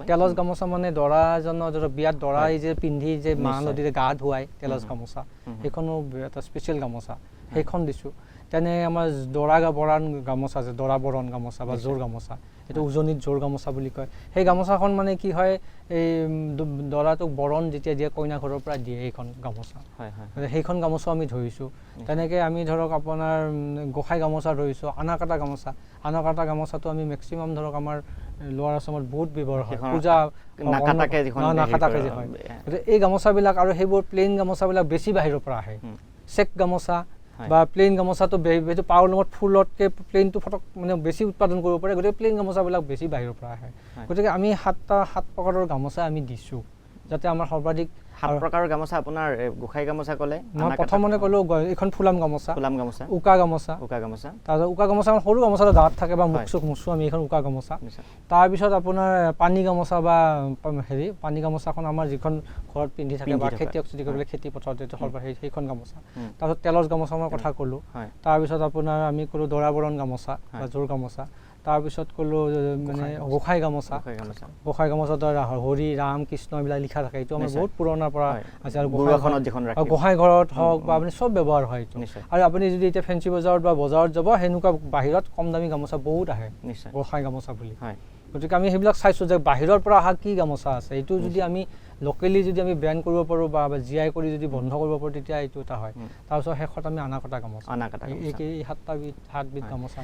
তেলচ গামোচা মানে দৰাজনৰ ধৰক বিয়াত দৰাই যে পিন্ধি যে মাহ নদীৰে গা ধুৱাই তেলচ গামোচা সেইখনো এটা স্পেচিয়েল গামোচা সেইখন দিছোঁ তেনে আমাৰ দৰা বৰণ গামোচা আছে দৰা বৰণ গামোচা বা জোৰ গামোচা এইটো উজনিত জোৰ গামোচা বুলি কয় সেই গামোচাখন মানে কি হয় এই দৰাটোক বৰণ যেতিয়া দিয়ে কইনা ঘৰৰ পৰা দিয়ে এইখন গামোচা সেইখন গামোচা আমি ধৰিছোঁ তেনেকৈ আমি ধৰক আপোনাৰ গোসাই গামোচা ধৰিছোঁ আনাকাটা গামোচাটো আমি মেক্সিমাম ধৰক আমাৰ লোৱাৰ আছামত বহুত ব্যৱহাৰ হয় পূজা নাকাটাকে যে হয় গতিকে এই গামোচাবিলাক আৰু সেইবোৰ প্লেইন গামোচাবিলাক বেছি বাহিৰৰ পৰা আহে চেক গামোচা বা প্লেইন গামোচাটো সেইটো পাৱাৰলুমত ফুলতকৈ প্লেইনটো ফটক মানে বেছি উৎপাদন কৰিব পাৰে গতিকে প্লেইন গামোচাবিলাক বেছি বাহিৰৰ পৰা আহে গতিকে আমি 7 প্ৰকাৰৰ গামোচা আমি দিছোঁ যাতে আমাৰ সৰ্বাধিক 7 প্ৰকাৰৰ গামোচা আপোনাৰ গোসাই গামোচা ক'লে মই প্ৰথমতে ক'লোঁ এইখন ফুলাম গামোচা উকা গামোচা তাৰপিছত উকা গামোচা সৰু গামোচা দাঁত থাকে বা মুচো আমি এইখন উকা গামোচা তাৰপিছত আপোনাৰ পানী গামোচা বা হেৰি পানী গামোচাখন আমাৰ যিখন ঘৰত পিন্ধি থাকে বা খেতিয়ক যদি কৰিবলৈ খেতি পথাৰত যিটো সেইখন গামোচা তাৰপিছত তেলৰ গামোচাৰ কথা ক'লোঁ তাৰপিছত আপোনাৰ আমি ক'লোঁ দৰা বৰণ গামোচা বা জোৰ গামোচা তাৰপিছত ক'লোঁ মানে গোসাই গামোচাটো হৰি ৰাম কৃষ্ণ এইবিলাক লিখা থাকে এইটো আমাৰ বহুত পুৰণাৰ পৰা আছে আৰু গোসাই ঘৰত হওক বা আপুনি চব ব্যৱহাৰ হয় এইটো আৰু আপুনি যদি এতিয়া ফেঞ্চি বজাৰত বা বজাৰত যাব সেনেকুৱা বাহিৰত কম দামী গামোচা বহুত আহে গোসাই গামোচা বুলি গতিকে আমি সেইবিলাক চাইছোঁ যে বাহিৰৰ পৰা অহা কি গামোচা আছে এইটো যদি আমি লোকেলি যদি আমি বেন কৰিব পাৰোঁ বা জিআই কৰি যদি বন্ধ কৰিব পাৰোঁ তেতিয়া এইটো এটা হয় তাৰপিছত শেষত আমি আনাকাটা গামোচা এই 7বিধ গামোচা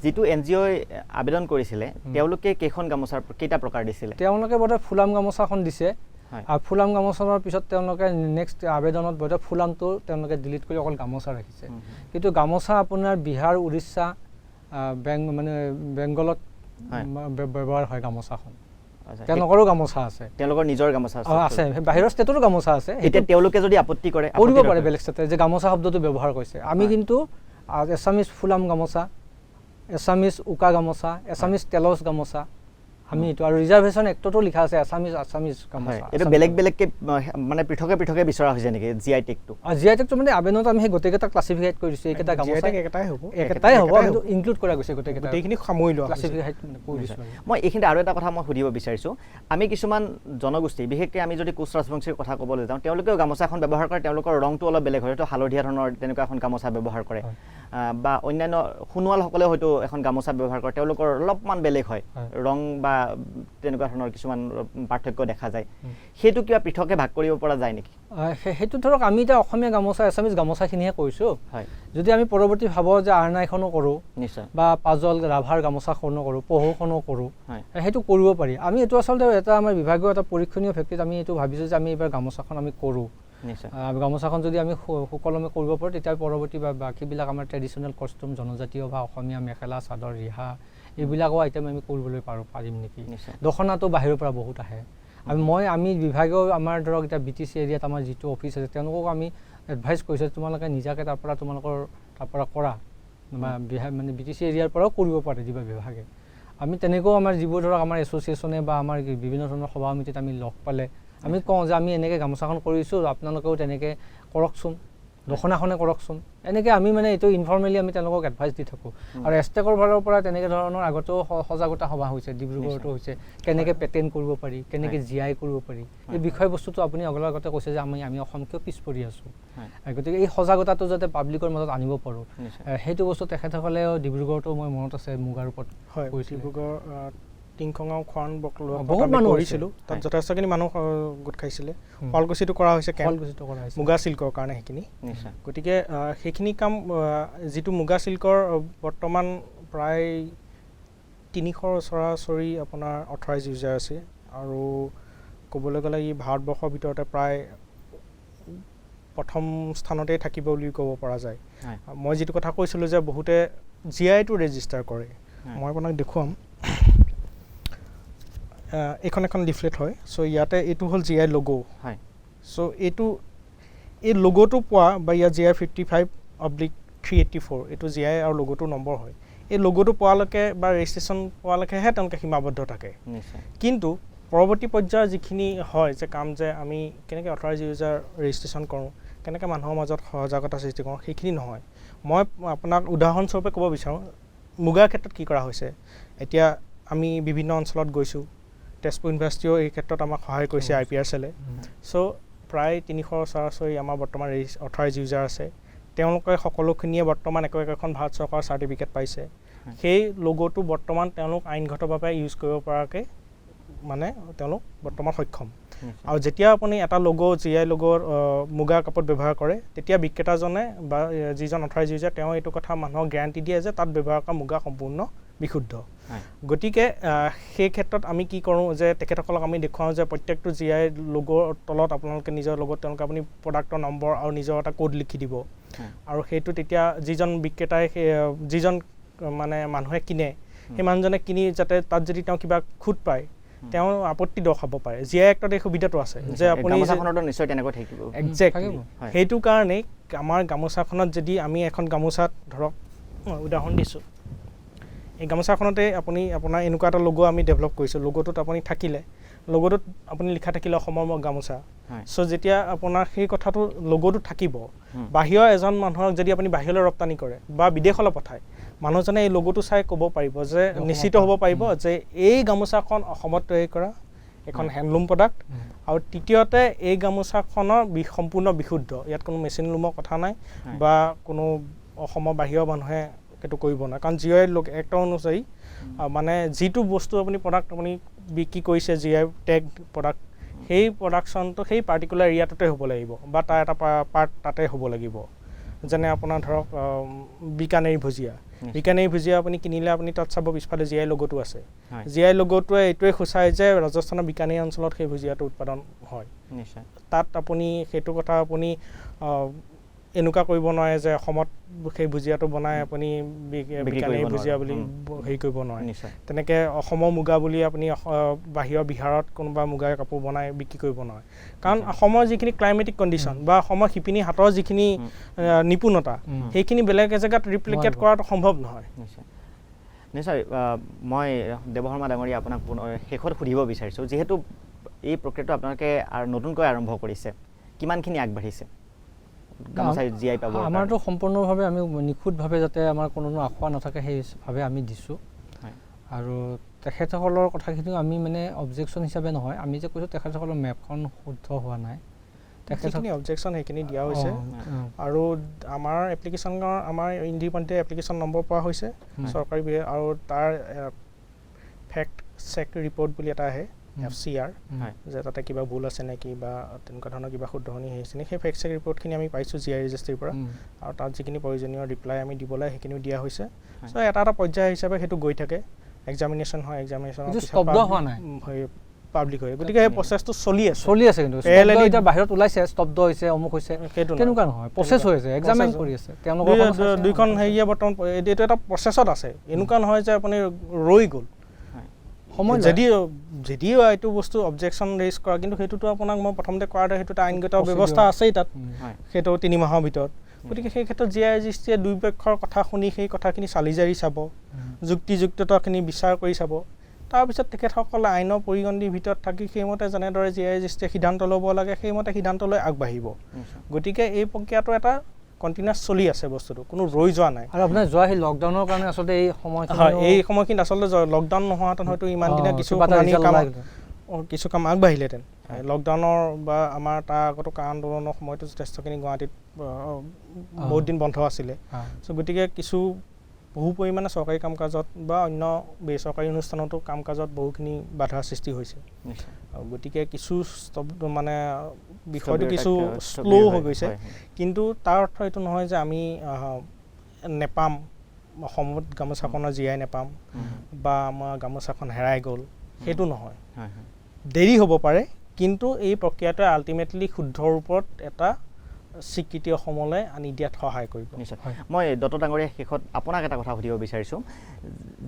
যিটো NGOই আবেদন কৰিছিলে তেওঁলোকে কেইটা প্ৰকাৰ দিছিলে তেওঁলোকে বোধহয় ফুলাম গামোচাখন দিছে আৰু ফুলাম গামোচাৰ পিছত তেওঁলোকে নেক্সট আবেদনত বোধহয় ফুলামটো তেওঁলোকে ডিলিট কৰি অকল গামোচা ৰাখিছে কিন্তু গামোচা আপোনাৰ বিহাৰ উৰিষ্যা মানে বেংগলত ব্যৱহাৰ হয় গামোচাখন তেওঁলোকৰো গামোচা আছে, তেওঁলোকৰ নিজৰ গামোচা আছে, বাহিৰৰ ষ্টেটৰো গামোচা আছে। এতিয়া তেওঁলোকে যদি আপত্তি কৰে কৰিব পাৰে বেলেগ ষ্টেটে যে গামোচা শব্দটো ব্যৱহাৰ কৰিছে। আমি কিন্তু এছামিজ ফুলাম গামোচা, এছামিজ উকা গামোচা, এছামিজ তেলচ গামোচা, আমি এইটো আৰু ৰিজাৰ্ভেশ্যন এক্টতো লিখা আছে আছামিজ গামোচা। এইটো বেলেগ বেলেগকৈ মানে পৃথকে পৃথকে বিচৰা হৈছে নেকি GI টেগটো? GI টেগটো মানে আবেদনত আমি সেই গোটেইকেইটা ক্লাছিফিকেট কৰিছোঁ, এইকেইটা গামোচা একেটাই হ'ব, কিন্তু ইনক্লুড কৰা গৈছে গোটেইখিনি সামৰি লোৱা ক্লাছিফিকেট কৰি দিছোঁ। মই এইখিনিতে আৰু এটা কথা মই সুধিব বিচাৰিছোঁ, আমি কিছুমান জনগোষ্ঠী বিশেষকৈ আমি যদি কোচ ৰাজবংশীৰ কথা ক'বলৈ যাওঁ, তেওঁলোকেও গামোচা এখন ব্যৱহাৰ কৰে, তেওঁলোকৰ ৰংটো অলপ বেলেগ হয়, হয়তো হালধীয়া ধৰণৰ তেনেকুৱা এখন গামোচা ব্যৱহাৰ কৰে, বা অন্যান্য সোণোৱালসকলেও হয়তো এখন গামোচা ব্যৱহাৰ কৰে, তেওঁলোকৰ অলপমান বেলেগ হয় ৰং বা তেনেকুৱা ধৰণৰ কিছুমান পাৰ্থক্য দেখা যায়। সেইটো কিবা পৃথকে ভাগ কৰিব পৰা যায় নেকি? সেইটো ধৰক আমি এতিয়া অসমীয়া গামোচা এছামিজ গামোচাখিনিহে কৈছোঁ। যদি আমি পৰৱৰ্তী ভাবোঁ যে আৰনাইখনো কৰোঁ, নিশ্চয়, বা পাজল ৰাভাৰ গামোচাখনো কৰোঁ, পহুখনো কৰোঁ, সেইটো কৰিব পাৰি। আমি এইটো আচলতে এটা আমাৰ বিভাগীয় এটা পৰীক্ষণীয় ভিত্তিত আমি এইটো ভাবিছোঁ যে আমি এইবাৰ গামোচাখন আমি কৰোঁ। গামোচাখন যদি আমি সুকলমে কৰিব পাৰোঁ, তেতিয়া পৰৱৰ্তী বা বাকীবিলাক আমাৰ ট্ৰেডিশ্যনেল কষ্টিউম, জনজাতীয় বা অসমীয়া মেখেলা চাদৰ ৰিহা এইবিলাকো আইটেম আমি কৰিবলৈ পাৰিম নেকি। দখনাটো বাহিৰৰ পৰা বহুত আহে। আমি বিভাগীয় আমাৰ ধৰক এতিয়া BTC এৰিয়াত আমাৰ যিটো অফিচ আছে তেওঁলোকক আমি এডভাইচ কৰিছোঁ তোমালোকে নিজাকৈ তোমালোকৰ কৰা বা মানে BTC এৰিয়াৰ পৰাও কৰিব পাৰে যিবা বিভাগে। আমি তেনেকৈও আমাৰ যিবোৰ ধৰক আমাৰ এছ'চিয়েশ্যনে বা আমাৰ বিভিন্ন ধৰণৰ সভা সমিতিত আমি লগ পালে আমি কওঁ যে আমি এনেকৈ গামোচাখন কৰিছোঁ, আপোনালোকেও তেনেকৈ কৰকচোন, দখনাখনে কৰকচোন। এনেকৈ আমি মানে এইটো ইনফৰ্মেলি আমি তেওঁলোকক এডভাইচ দি থাকোঁ। আৰু এষ্টেকৰ ফালৰ পৰা তেনেকৈ ধৰণৰ আগতেও সজাগতা সভা হৈছে, ডিব্ৰুগড়তো হৈছে, কেনেকৈ পেটেণ্ট কৰিব পাৰি, কেনেকৈ GI কৰিব পাৰি। এই বিষয়বস্তুটো আপুনি আগতে কৈছে যে আমি অসম কিয় পিছ পৰি আছোঁ, গতিকে এই সজাগতাটো যাতে পাব্লিকৰ মাজত আনিব পাৰোঁ, সেইটো বস্তু তেখেতসকলেও ডিব্ৰুগড়তো মই মনত আছে মুগাৰ ওপৰত কৈছিল। ডিব্ৰুগড় টিংখঙাও খোৱান বহুত মানুহ কৰিছিলোঁ, তাত যথেষ্টখিনি মানুহ গোট খাইছিলে। শুৱালকুছিটো কৰা হৈছে মুগা চিল্কৰ কাৰণে সেইখিনি। গতিকে সেইখিনি কাম যিটো মুগা চিল্কৰ বৰ্তমান প্ৰায় 300 ওচৰা-ওচৰি আপোনাৰ অথৰাইজ ইউজাৰ আছে, আৰু ক'বলৈ গ'লে ই ভাৰতবৰ্ষৰ ভিতৰতে প্ৰায় প্ৰথম স্থানতেই থাকিব বুলি ক'ব পৰা যায়। মই যিটো কথা কৈছিলোঁ যে বহুতে GIটো ৰেজিষ্টাৰ কৰে, মই আপোনাক দেখুৱাম। এইখন এখন লিফলেট হয়। চ' ইয়াতে এইটো হ'ল GI লগো। চ' এই লগোটো পোৱা বা ইয়াত GI 55/384 এইটো GI আৰু লগোটোৰ নম্বৰ হয়। এই লগোটো পোৱালৈকে বা ৰেজিষ্ট্ৰেশ্যন পোৱালৈকেহে তেওঁলোকে সীমাবদ্ধ থাকে। কিন্তু পৰৱৰ্তী পৰ্যায়ৰ যিখিনি হয় যে কাম, যে আমি কেনেকৈ অথৰাইজ ইউজাৰ ৰেজিষ্ট্ৰেশ্যন কৰোঁ, কেনেকৈ মানুহৰ মাজত সজাগতা সৃষ্টি কৰোঁ, সেইখিনি নহয়। মই আপোনাক উদাহৰণস্বৰূপে ক'ব বিচাৰোঁ মুগাৰ ক্ষেত্ৰত কি কৰা হৈছে। এতিয়া আমি বিভিন্ন অঞ্চলত গৈছোঁ, তেজপুৰ ইউনিভাৰ্চিটিও এই ক্ষেত্ৰত আমাক সহায় কৰিছে, IPR চেলে। চ' প্ৰায় 300 ওচৰা-ওচৰি আমাৰ বৰ্তমান অথৰাইজ ইউজাৰ আছে। তেওঁলোকে সকলোখিনিয়ে বৰ্তমান একোখন ভাৰত চৰকাৰৰ চাৰ্টিফিকেট পাইছে। সেই লগোটো বৰ্তমান তেওঁলোক আইনগতভাৱে ইউজ কৰিব পৰাকৈ মানে তেওঁলোক বৰ্তমান সক্ষম। আৰু যেতিয়া আপুনি এটা লগো GI লগোৰ মুগাৰ কাপোৰত ব্যৱহাৰ কৰে, তেতিয়া বিক্ৰেতাজনে বা যিজন অথৰাইজ ইউজাৰ তেওঁ এইটো কথা মানুহক গেৰাণ্টি দিয়ে যে তাত ব্যৱহাৰ কৰা মুগা সম্পূৰ্ণ বিশুদ্ধ। গতিকে সেই ক্ষেত্ৰত আমি কি কৰোঁ যে তেখেতসকলক আমি দেখুৱাওঁ যে প্ৰত্যেকটো GI লগোৰ তলত আপোনালোকে নিজৰ লগত তেওঁলোকে আপুনি প্ৰডাক্টৰ নম্বৰ আৰু নিজৰ এটা কোড লিখি দিব, আৰু সেইটো তেতিয়া যিজন বিক্ৰেতাই যিজন মানে মানুহে কিনে, সেই মানুহজনে কিনি যাতে তাত যদি তেওঁ কিবা খুঁত পায় তেওঁ আপত্তি দৰ্শাব পাৰে। GI এক্টত এই সুবিধাটো আছে যে আপুনি নিশ্চয় তেনেকৈ থাকিব। একজেক্টলি সেইটো কাৰণেই আমাৰ গামোচাখনত যদি আমি এখন গামোচাত ধৰক উদাহৰণ দিছোঁ, এই গামোচাখনতে আপোনাৰ এনেকুৱা এটা লগো আমি ডেভেলপ কৰিছোঁ। লগোটোত আপুনি থাকিলে, লগোটোত আপুনি লিখা থাকিলে অসমৰ গামোচা। চ' যেতিয়া আপোনাৰ সেই কথাটো লগোটো থাকিব, বাহিৰৰ এজন মানুহক যদি আপুনি বাহিৰলৈ ৰপ্তানি কৰে বা বিদেশলৈ পঠায়, মানুহজনে এই লগোটো চাই ক'ব পাৰিব যে নিশ্চিত হ'ব পাৰিব যে এই গামোচাখন অসমত তৈয়াৰ কৰা এখন হেণ্ডলুম প্ৰডাক্ট, আৰু তৃতীয়তে এই গামোচাখনৰ সম্পূৰ্ণ বিশুদ্ধ, ইয়াত কোনো মেচিন লুমৰ কথা নাই বা কোনো অসমৰ বাহিৰৰ মানুহে সেইটো কৰিব নোৱাৰে। কাৰণ GI এক্ট অনুযায়ী মানে যিটো বস্তু আপুনি প্ৰডাক্ট আপুনি বিক্ৰী কৰিছে GI টেগ প্ৰডাক্ট, সেই প্ৰডাকশ্যনটো সেই পাৰ্টিকুলাৰ এৰিয়াটোতে হ'ব লাগিব বা তাৰ এটা পাৰ্ট তাতে হ'ব লাগিব। যেনে আপোনাৰ ধৰক বিকানেৰী ভুজিয়া আপুনি কিনিলে আপুনি তাত চাব পিছফালে GI লগোটো আছে। GI লগোটোৱে এইটোৱে সূচায় যে ৰাজস্থানৰ বিকানেৰী অঞ্চলত সেই ভুজিয়াটো উৎপাদন হয়। তাত আপুনি সেইটো কথা আপুনি এনেকুৱা কৰিব নোৱাৰে যে অসমত সেই ভুজিয়াটো বনাই আপুনি বিকানেৰী ভুজিয়া বুলি হেৰি কৰিব নোৱাৰে তেনেকৈ অসমৰ মুগা বুলি আপুনি বাহিৰৰ বিহাৰত কোনোবা মুগাৰ কাপোৰ বনাই বিক্ৰী কৰিব নোৱাৰে কাৰণ অসমৰ যিখিনি ক্লাইমেটিক কণ্ডিশ্যন বা অসমৰ শিপিনী হাতৰ যিখিনি নিপুণতা সেইখিনি বেলেগ এজেগাত ৰিপ্লিকেট কৰাটো সম্ভৱ নহয় নিশ্চয় মই দেৱশৰ্মা ডাঙৰীয়া আপোনাক শেষত সুধিব বিচাৰিছোঁ যিহেতু এই প্ৰক্ৰিয়াটো আপোনালোকে আৰু নতুনকৈ আৰম্ভ কৰিছে কিমানখিনি আগবাঢ়িছে গামোচাই জিআই পাব আমাৰতো সম্পূৰ্ণভাৱে আমি নিখুঁতভাৱে যাতে আমাৰ কোনো আখোৱা নাথাকে সেইভাৱে আমি দিছোঁ আৰু তেখেতসকলৰ কথাখিনিও আমি মানে অবজেকশ্যন হিচাপে নহয় আমি যে কৈছোঁ তেখেতসকলৰ মেপখন শুদ্ধ হোৱা নাই তেখেতখিনি অবজেকশ্যন সেইখিনি দিয়া হৈছে আৰু আমাৰ এপ্লিকেশ্যনৰ আমাৰ ইণ্ডিপেণ্ডেণ্ট এপ্লিকেশ্যন নম্বৰ পোৱা হৈছে চৰকাৰী আৰু তাৰ ফেক্ট চেক ৰিপৰ্ট বুলি এটা আহে FCR যে তাতে কিবা ভুল আছে নেকি বা তেনেকুৱা ধৰণৰ কিবা শুদ্ধনি হৈছে নেকি সেই ফেক্ট চেক ৰিপৰ্টখিনি আমি পাইছোঁ GI ৰেজিষ্ট্ৰিৰ পৰা আৰু তাত যিখিনি প্ৰয়োজনীয় ৰিপ্লাই আমি দিবলৈ সেইখিনিও দিয়া হৈছে চ' এটা পৰ্যায় হিচাপে সেইটো গৈ থাকে এক্সামিনেশ্যন হয় এক্সামিনেশ্যনৰ পাব্লিক হয় গতিকে সেই প্ৰচেছটো চলি আছে কিন্তু এতিয়া বাহিৰত ওলাইছে স্তব্ধ হৈছে অমুক হৈছে তেনেকুৱা নহয় প্ৰচেছ হৈ আছে এক্সামিন কৰি আছে তেওঁলোকৰ দুইখন হেৰিয়ে বৰ্তমান এইটো এটা প্ৰচেছত আছে এনেকুৱা নহয় যে আপুনি ৰৈ গ'ল সময় যদিও এইটো বস্তু অবজেকশ্যন ৰেইজ কৰা কিন্তু সেইটোতো আপোনাক মই প্ৰথমতে কৰাতে সেইটো এটা আইনগত ব্যৱস্থা আছেই তাত সেইটো 3 মাহৰ ভিতৰত গতিকে সেই ক্ষেত্ৰত GI ৰেজিষ্ট্ৰিয়ে দুই পক্ষৰ কথা শুনি সেই কথাখিনি চালি জাৰি চাব যুক্তিযুক্ততাখিনি বিচাৰ কৰি চাব তাৰপিছত তেখেতসকলে আইনৰ পৰিগণিৰ ভিতৰত থাকি সেইমতে যেনেদৰে GI ৰেজিষ্ট্ৰিয়ে সিদ্ধান্ত ল'ব লাগে সেইমতে সিদ্ধান্ত লৈ আগবাঢ়িব গতিকে এই প্ৰক্ৰিয়াটো এটা কণ্টিনিউৱাছ চলি আছে বস্তুটো কোনো ৰৈ যোৱা নাই আৰু আপোনাৰ যোৱা সেই লকডাউনৰ কাৰণে আচলতে এই সময়খিনি আচলতে লকডাউন নোহোৱাহেঁতেন হয়তো ইমান দিনে কিছু কাম আগবাঢ়িলেহেঁতেন লকডাউনৰ বা আমাৰ তাৰ আগতো কা আন্দোলনৰ সময়তো যথেষ্টখিনি গুৱাহাটীত বহুত দিন বন্ধ আছিলে চ' গতিকে বহু পৰিমাণে চৰকাৰী কাম কাজত বা অন্য বেচৰকাৰী অনুষ্ঠানতো কাম কাজত বহুখিনি বাধাৰ সৃষ্টি হৈছে গতিকে কিছু মানে বিষয়টো কিছু শ্ল' হৈ গৈছে কিন্তু তাৰ অৰ্থ এইটো নহয় যে আমি নেপাম অসমত গামোচাখনৰ GI নেপাম বা আমাৰ গামোচাখন হেৰাই গ'ল সেইটো নহয় দেৰি হ'ব পাৰে কিন্তু এই প্ৰক্ৰিয়াটোৱে আল্টিমেটলি শুদ্ধ ৰূপত এটা স্বীকৃতি অসমলৈ আনি দিয়াত সহায় কৰিব নিশ্চয় মই দত্ত ডাঙৰীয়া শেষত আপোনাক এটা কথা সুধিব বিচাৰিছোঁ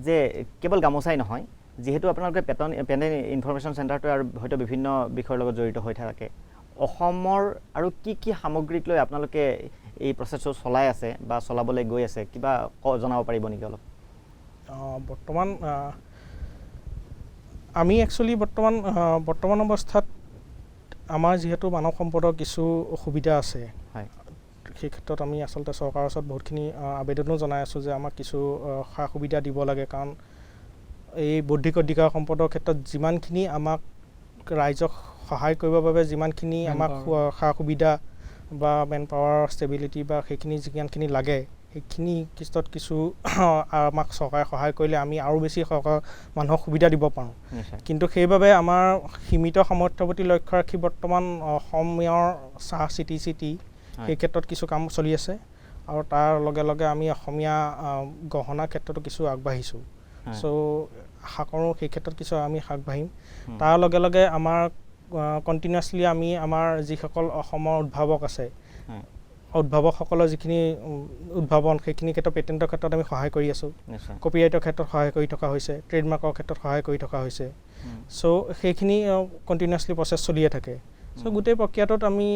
যে কেৱল গামোচাই নহয় যিহেতু আপোনালোকে পেটেণ্ট ইনফৰমেশ্যন চেণ্টাৰটো আৰু হয়তো বিভিন্ন বিষয়ৰ লগত জড়িত হৈ থাকে অসমৰ আৰু কি সামগ্ৰীক লৈ আপোনালোকে এই প্ৰচেছটো চলাই আছে বা চলাবলৈ গৈ আছে কিবা জনাব পাৰিব নেকি অলপ বৰ্তমান আমি একচুৱেলি বৰ্তমান অৱস্থাত আমাৰ যিহেতু মানৱ সম্পদৰ কিছু অসুবিধা আছে সেই ক্ষেত্ৰত আমি আচলতে চৰকাৰৰ ওচৰত বহুতখিনি আবেদনো জনাই আছোঁ যে আমাক কিছু সা সুবিধা দিব লাগে কাৰণ এই বৌদ্ধিক অধিকাৰ সম্পদৰ ক্ষেত্ৰত যিমানখিনি আমাক ৰাইজক সহায় কৰিবৰ বাবে যিমানখিনি আমাক সা সুবিধা বা মেন পাৱাৰ ষ্টেবিলিটি বা সেইখিনি যিমানখিনি লাগে সেইখিনি ক্ষেত্ৰত কিছু আমাক চৰকাৰে সহায় কৰিলে আমি আৰু বেছি মানুহক সুবিধা দিব পাৰোঁ কিন্তু সেইবাবে আমাৰ সীমিত সামৰ্থ্যৱতী লক্ষ্য ৰাখি বৰ্তমান অসমীয়াৰ চাহ চিটি সেই ক্ষেত্ৰত কিছু কাম চলি আছে আৰু তাৰ লগে লগে আমি অসমীয়া গহনাৰ ক্ষেত্ৰতো কিছু আগবাঢ়িছোঁ চ' আশা কৰোঁ সেই ক্ষেত্ৰত কিছু আমি আগবাঢ়িম তাৰ লগে লগে আমাৰ কণ্টিনিউৱাছলি আমি আমাৰ যিসকল অসমৰ উদ্ভাৱক আছে উদ্ভাৱকসকলৰ যিখিনি উদ্ভাৱন সেইখিনি ক্ষেত্ৰত পেটেণ্টৰ ক্ষেত্ৰত আমি সহায় কৰি আছোঁ কপিৰাইটৰ ক্ষেত্ৰত সহায় কৰি থকা হৈছে ট্ৰেডমাৰ্কৰ ক্ষেত্ৰত সহায় কৰি থকা হৈছে চ' সেইখিনি কণ্টিনিউৱাছলি প্ৰচেছ চলিয়ে থাকে চ' গোটেই প্ৰক্ৰিয়াটোত আমি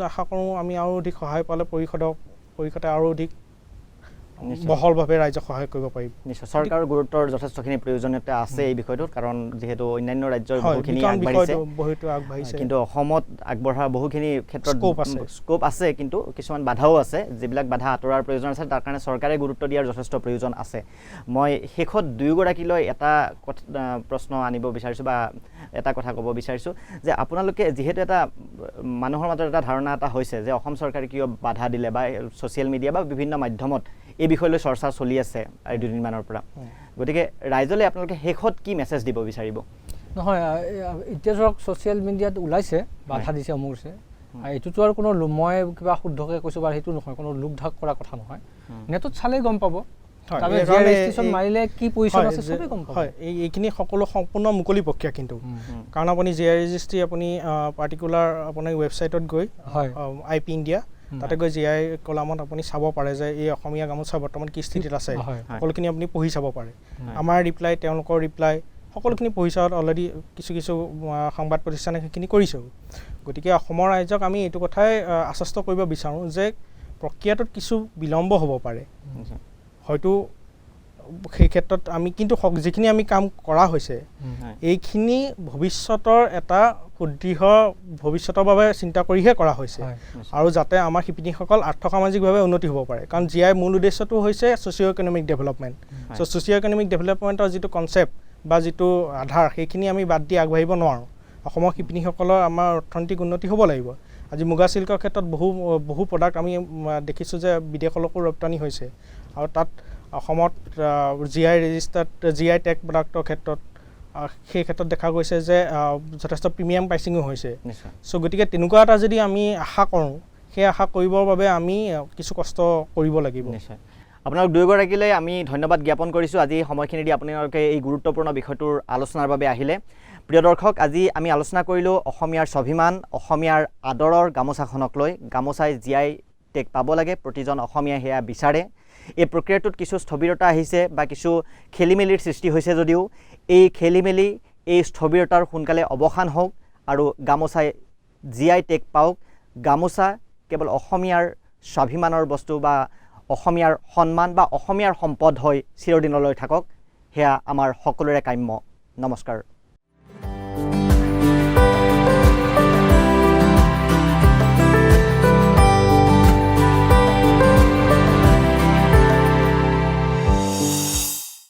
আশা কৰোঁ আমি আৰু অধিক সহায় পালে পৰিষদে আৰু অধিক বহলভাৱে ৰাইজক সহায় কৰিব পাৰিম নিশ্চয় চৰকাৰৰ গুৰুত্বৰ যথেষ্টখিনি প্ৰয়োজনীয়তা আছে এই বিষয়টোত কাৰণ যিহেতু অন্যান্য ৰাজ্যৰ বহুখিনি আগবাঢ়িছে কিন্তু অসমত আগবঢ়া বহুখিনি ক্ষেত্ৰত স্কোপ আছে কিন্তু কিছুমান বাধাও আছে যিবিলাক বাধা আঁতৰাৰ প্ৰয়োজন আছে তাৰ কাৰণে চৰকাৰে গুৰুত্ব দিয়াৰ যথেষ্ট প্ৰয়োজন আছে মই শেষত দুয়োগৰাকীলৈ এটা প্ৰশ্ন আনিব বিচাৰিছোঁ বা এটা কথা ক'ব বিচাৰিছোঁ যে আপোনালোকে যিহেতু এটা মানুহৰ মাজত এটা ধাৰণা এটা হৈছে যে অসম চৰকাৰে কিয় বাধা দিলে বা ছ'চিয়েল মিডিয়া বা বিভিন্ন মাধ্যমত এই বিষয়লৈ চৰ্চা চলি আছে এই দুদিনমানৰ পৰা গতিকে ৰাইজলৈ আপোনালোকে শেষত কি মেছেজ দিব বিচাৰিব নহয় এতিয়া ধৰক ছ'চিয়েল মিডিয়াত ওলাইছে বাধা দিছে অমুক হৈছে এইটোতো আৰু কোনো মই কিবা শুদ্ধকৈ কৈছোঁ বা সেইটো নহয় কোনো লোক ঢাক কৰা কথা নহয় নেটত চালেই গম পাব মাৰিলে কি পজিশ্যন আছে চবেই গম পাব এইখিনি সকলো সম্পূৰ্ণ মুকলি প্ৰক্ৰিয়া কিন্তু কাৰণ আপুনি GI ৰেজিষ্ট্ৰি আপুনি পাৰ্টিকুলাৰ আপোনাৰ ৱেবছাইটত গৈ IP India তাতে গৈ জি আই কলামত আপুনি চাব পাৰে যে এই অসমীয়া গামোচা বৰ্তমান কি স্থিতিত আছে সকলোখিনি আপুনি পঢ়ি চাব পাৰে আমাৰ ৰিপ্লাই তেওঁলোকৰ ৰিপ্লাই সকলোখিনি পঢ়ি চাওঁত অলৰেডি কিছু সংবাদ প্ৰতিষ্ঠানে সেইখিনি কৰিছেও গতিকে অসমৰ ৰাইজক আমি এইটো কথাই আশ্বস্ত কৰিব বিচাৰোঁ যে প্ৰক্ৰিয়াটোত কিছু বিলম্ব হ'ব পাৰে হয়তো সেই ক্ষেত্ৰত আমি কিন্তু যিখিনি আমি কাম কৰা হৈছে এইখিনি ভৱিষ্যতৰ এটা সুদৃঢ় ভৱিষ্যতৰ বাবে চিন্তা কৰিহে কৰা হৈছে আৰু যাতে আমাৰ শিপিনীসকল আৰ্থসামাজিকভাৱে উন্নতি হ'ব পাৰে কাৰণ জি আই মূল উদ্দেশ্যটো হৈছে ছ'চিঅ' ইকনমিক ডেভেলপমেণ্ট চ' ছ'চিঅ' ইকনমিক ডেভেলপমেণ্টৰ যিটো কনচেপ্ট বা যিটো আধাৰ সেইখিনি আমি বাদ দি আগবাঢ়িব নোৱাৰোঁ অসমৰ শিপিনীসকলৰ আমাৰ অৰ্থনৈতিক উন্নতি হ'ব লাগিব আজি মুগা চিল্কৰ ক্ষেত্ৰত বহু প্ৰডাক্ট আমি দেখিছোঁ যে বিদেশলৈকো ৰপ্তানি হৈছে আৰু তাত অসমত G I registered G I tag প্ৰডাক্টৰ ক্ষেত্ৰত সেই ক্ষেত্ৰত দেখা গৈছে যে যথেষ্ট প্ৰিমিয়াম প্ৰাইচিঙো হৈছে চ' গতিকে তেনেকুৱা এটা যদি আমি আশা কৰোঁ সেই আশা কৰিবৰ বাবে আমি কিছু কষ্ট কৰিব লাগিব নিশ্চয় আপোনালোক দুয়োগৰাকীলৈ আমি ধন্যবাদ জ্ঞাপন কৰিছোঁ আজি সময়খিনি দি আপোনালোকে এই গুৰুত্বপূৰ্ণ বিষয়টোৰ আলোচনাৰ বাবে আহিলে প্ৰিয় দৰ্শক আজি আমি আলোচনা কৰিলোঁ অসমীয়াৰ স্বাভিমান অসমীয়াৰ আদৰৰ গামোচাখনক লৈ গামোচাই জি আই টেগ পাব লাগে প্ৰতিজন অসমীয়াই সেয়া বিচাৰে এই প্ৰক্ৰিয়াটোত কিছু স্থবিৰতা আহিছে বা কিছু খেলিমেলিৰ সৃষ্টি হৈছে যদিও এই খেলিমেলি এই স্থবিৰতাৰ সোনকালে অৱসান হওক আৰু গামোচাই জি আই টেগ পাওক গামোচা কেৱল অসমীয়াৰ স্বাভিমানৰ বস্তু বা অসমীয়াৰ সন্মান বা অসমীয়াৰ সম্পদ হৈ চিৰদিনলৈ থাকক সেয়া আমাৰ সকলোৰে কাম্য নমস্কাৰ